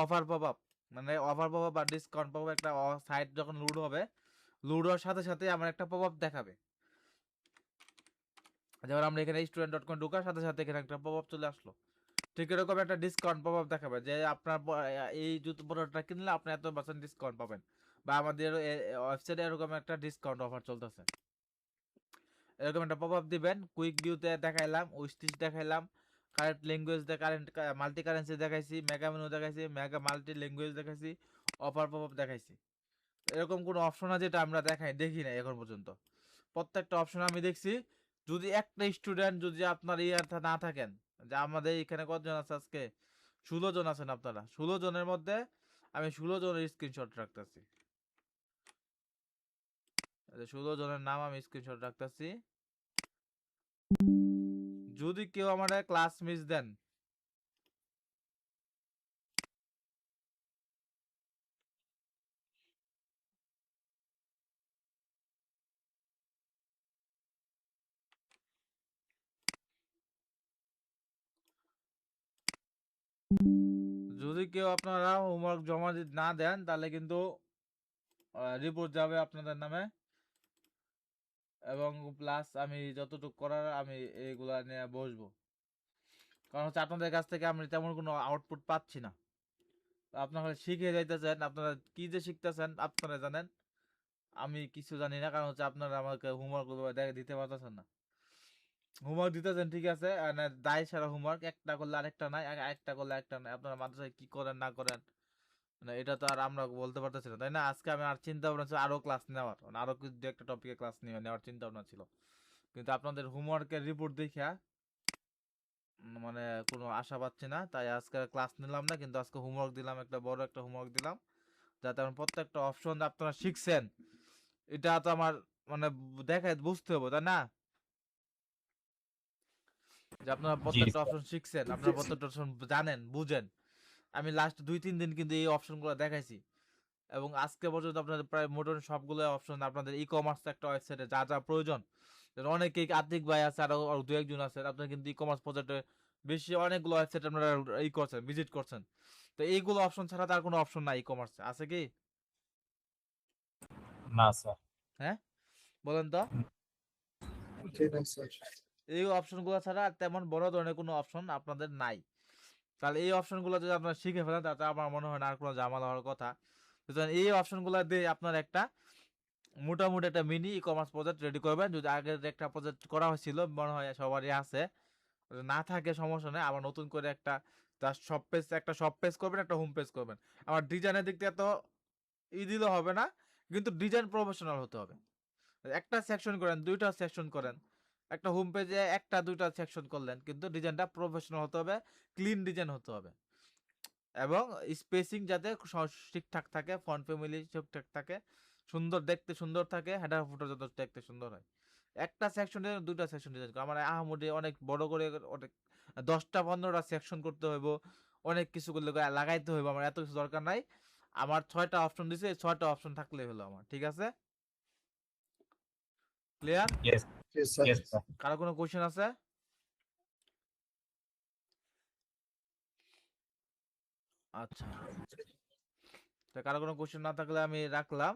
অফার পপ আপ, মানে অফার পপ আপ বা ডিসকাউন্ট পপ আপ, একটা সাইট যখন লোড হবে, লোড হওয়ার সাথে সাথে আমার একটা পপ আপ দেখাবে। যেমন আমরা এখানে student.com ঢোকার সাথে সাথে এখানে একটা পপ আপ চলে আসলো, ঠিক এরকম একটা ডিসকাউন্ট পপ আপ দেখাবে যে আপনার এই জুতো প্রোডাক্টটা কিনলে আপনি এত পার্সেন্ট ডিসকাউন্ট পাবেন, বা আমাদের ওয়েবসাইটে এরকম একটা ডিসকাউন্ট অফার চলতেছে, এরকম একটা পপ আপ দিবেন। কুইক ভিউতে দেখাইলাম, উইস্টিচ দেখাইলাম, current language current multi currency দেখাইছি, মেগা মেনু দেখাইছি, মেগা মাল্টি ল্যাঙ্গুয়েজ দেখাইছি, অফার পপ আপ দেখাইছি। এরকম কোনো অপশন আছে যেটা আমরা দেখি না এখন পর্যন্ত, প্রত্যেকটা অপশন আমি দেখছি। যদি একটা স্টুডেন্ট যদি আপনার ইয়ার না থাকেন, যে আমাদের এখানে কতজন আছে আজকে, 16 জন আছেন আপনারা, 16 জনের মধ্যে আমি 16 জনের স্ক্রিনশট রাখতেছি, 16 জনের নাম আমি স্ক্রিনশট রাখতেছি। যদি কেউ আমার ক্লাস মিস দেন, যদি কেউ আপনারা হোমওয়ার্ক জমা না দেন তাহলে কিন্তু রিপোর্ট যাবে আপনাদের নামে, এবং প্লাস আমি যতটুকু করার আমি এইগুলা নিয়ে বসবো। কারণ হচ্ছে আপনাদের কাছ থেকে আমি তেমন কোনো আউটপুট পাচ্ছি না, আপনারা শিখে যাইতেছেন, আপনারা কি যে শিখতেছেন আপনারা জানেন, আমি কিছু জানি না। কারণ হচ্ছে আপনারা আমাকে হোমওয়ার্ক দিতে পারতেছেন না। হোমওয়ার্ক দিতেছেন ঠিক আছে, দায় সারা হোমওয়ার্ক, একটা করলে আরেকটা নাই, একটা করলে একটা নাই, আপনারা মাদ্রাসায় কি করেন না করেন মানে এটা তো আর আমরা বলতে পারতেছি না, তাই না? আজকে আমি আর চিন্তা ভাবনা ছিল আরো ক্লাস নেওয়ার, মানে আরো কিছু দু একটা টপিকে ক্লাস নেওয়ার চিন্তা ভাবনা ছিল, কিন্তু আপনাদের হোমওয়ার্কের রিপোর্ট দেখা মানে কোনো আশা পাচ্ছি না, তাই আজকে ক্লাস নিলাম না। কিন্তু আজকে হোমওয়ার্ক দিলাম, একটা বড় একটা হোমওয়ার্ক দিলাম, যাতে আমার প্রত্যেকটা অপশন আপনারা শিখছেন, এটা তো আমার মানে দেখায় বুঝতে হবে, তাই না? যে আপনারা জি প্রত্যেকটা স্যার। অপশন শিখছেন, আপনারা প্রত্যেকটা অপশন জানেন, বুঝেন। আমি লাস্ট 2-3 দিন কিন্তু এই অপশনগুলো দেখাইছি এবং আজকে পর্যন্ত আপনাদের প্রায় মোটামুটি সবগুলো অপশন আপনাদের ই কমার্স একটা ওয়েবসাইটে যা যা প্রয়োজন, যেন অনেকেই আর্থিক ভাই আছে, আরো আরো দু একজন আছে, আপনারা কিন্তু ই কমার্স প্রজেক্টে বেশি অনেকগুলো ওয়েবসাইট আপনারা ই করছেন, ভিজিট করছেন। তো এইগুলো অপশন ছাড়া তার কোনো অপশন নাই ই কমার্সে, আছে কি? না স্যার। হ্যাঁ, বলেন তো। ঠিক আছে স্যার। এই অপশনগুলো ছাড়া আর তেমন বড় ধরনের কোনো অপশন আপনাদের নাই। তাহলে এই অপশনগুলো যদি আপনারা শিখে ফেলেন তাতে আমার মনে হয় না আর কোনো ঝামেলা হওয়ার কথা। সুতরাং এই অপশনগুলো দিয়ে আপনার একটা মোটামুটি একটা mini e commerce project ready করবেন। যদি আগের একটা প্রজেক্ট করা হয়েছিল মনে হয় সবারই আছে, যদি না থাকে সমস্যা নেই, আবার নতুন করে একটা জাস্ট সব পেজ করবেন, একটা হোম পেজ করবেন। আমার ডিজাইনের দিক থেকে তো দিলে হবে না, কিন্তু ডিজাইন প্রফেশনাল হতে হবে। একটা সেকশন করেন, দুইটা সেকশন করেন, একটা হোম পেজে একটা দুইটা সেকশন করলেন, কিন্তু ডিজাইনটা প্রফেশনাল হতে হবে, ক্লিন ডিজাইন হতে হবে এবং স্পেসিং যাতে ঠিকঠাক থাকে, ফন্ট ফ্যামিলি ঠিকঠাক থাকে, সুন্দর দেখতে সুন্দর থাকে, হেডার ফুটার যত দেখতে সুন্দর হয়। একটা সেকশনে দুইটা সেকশন ডিজাইন করে আমার আহামরি অনেক বড় করে অনেক 10টা 15টা সেকশন করতে হইব, অনেক কিছু করলে লাগাইতে হইব, আমার এত কিছু দরকার নাই। আমার 6টা অপশন দিছে, এই 6টা অপশন থাকলে হলো আমার, ঠিক আছে? ক্লিয়ার? ইয়েস। জি স্যার। Yes sir. কারো কোনো কোশ্চেন আছে? আচ্ছা, তা কারো কোনো কোশ্চেন না থাকলে আমি রাখলাম।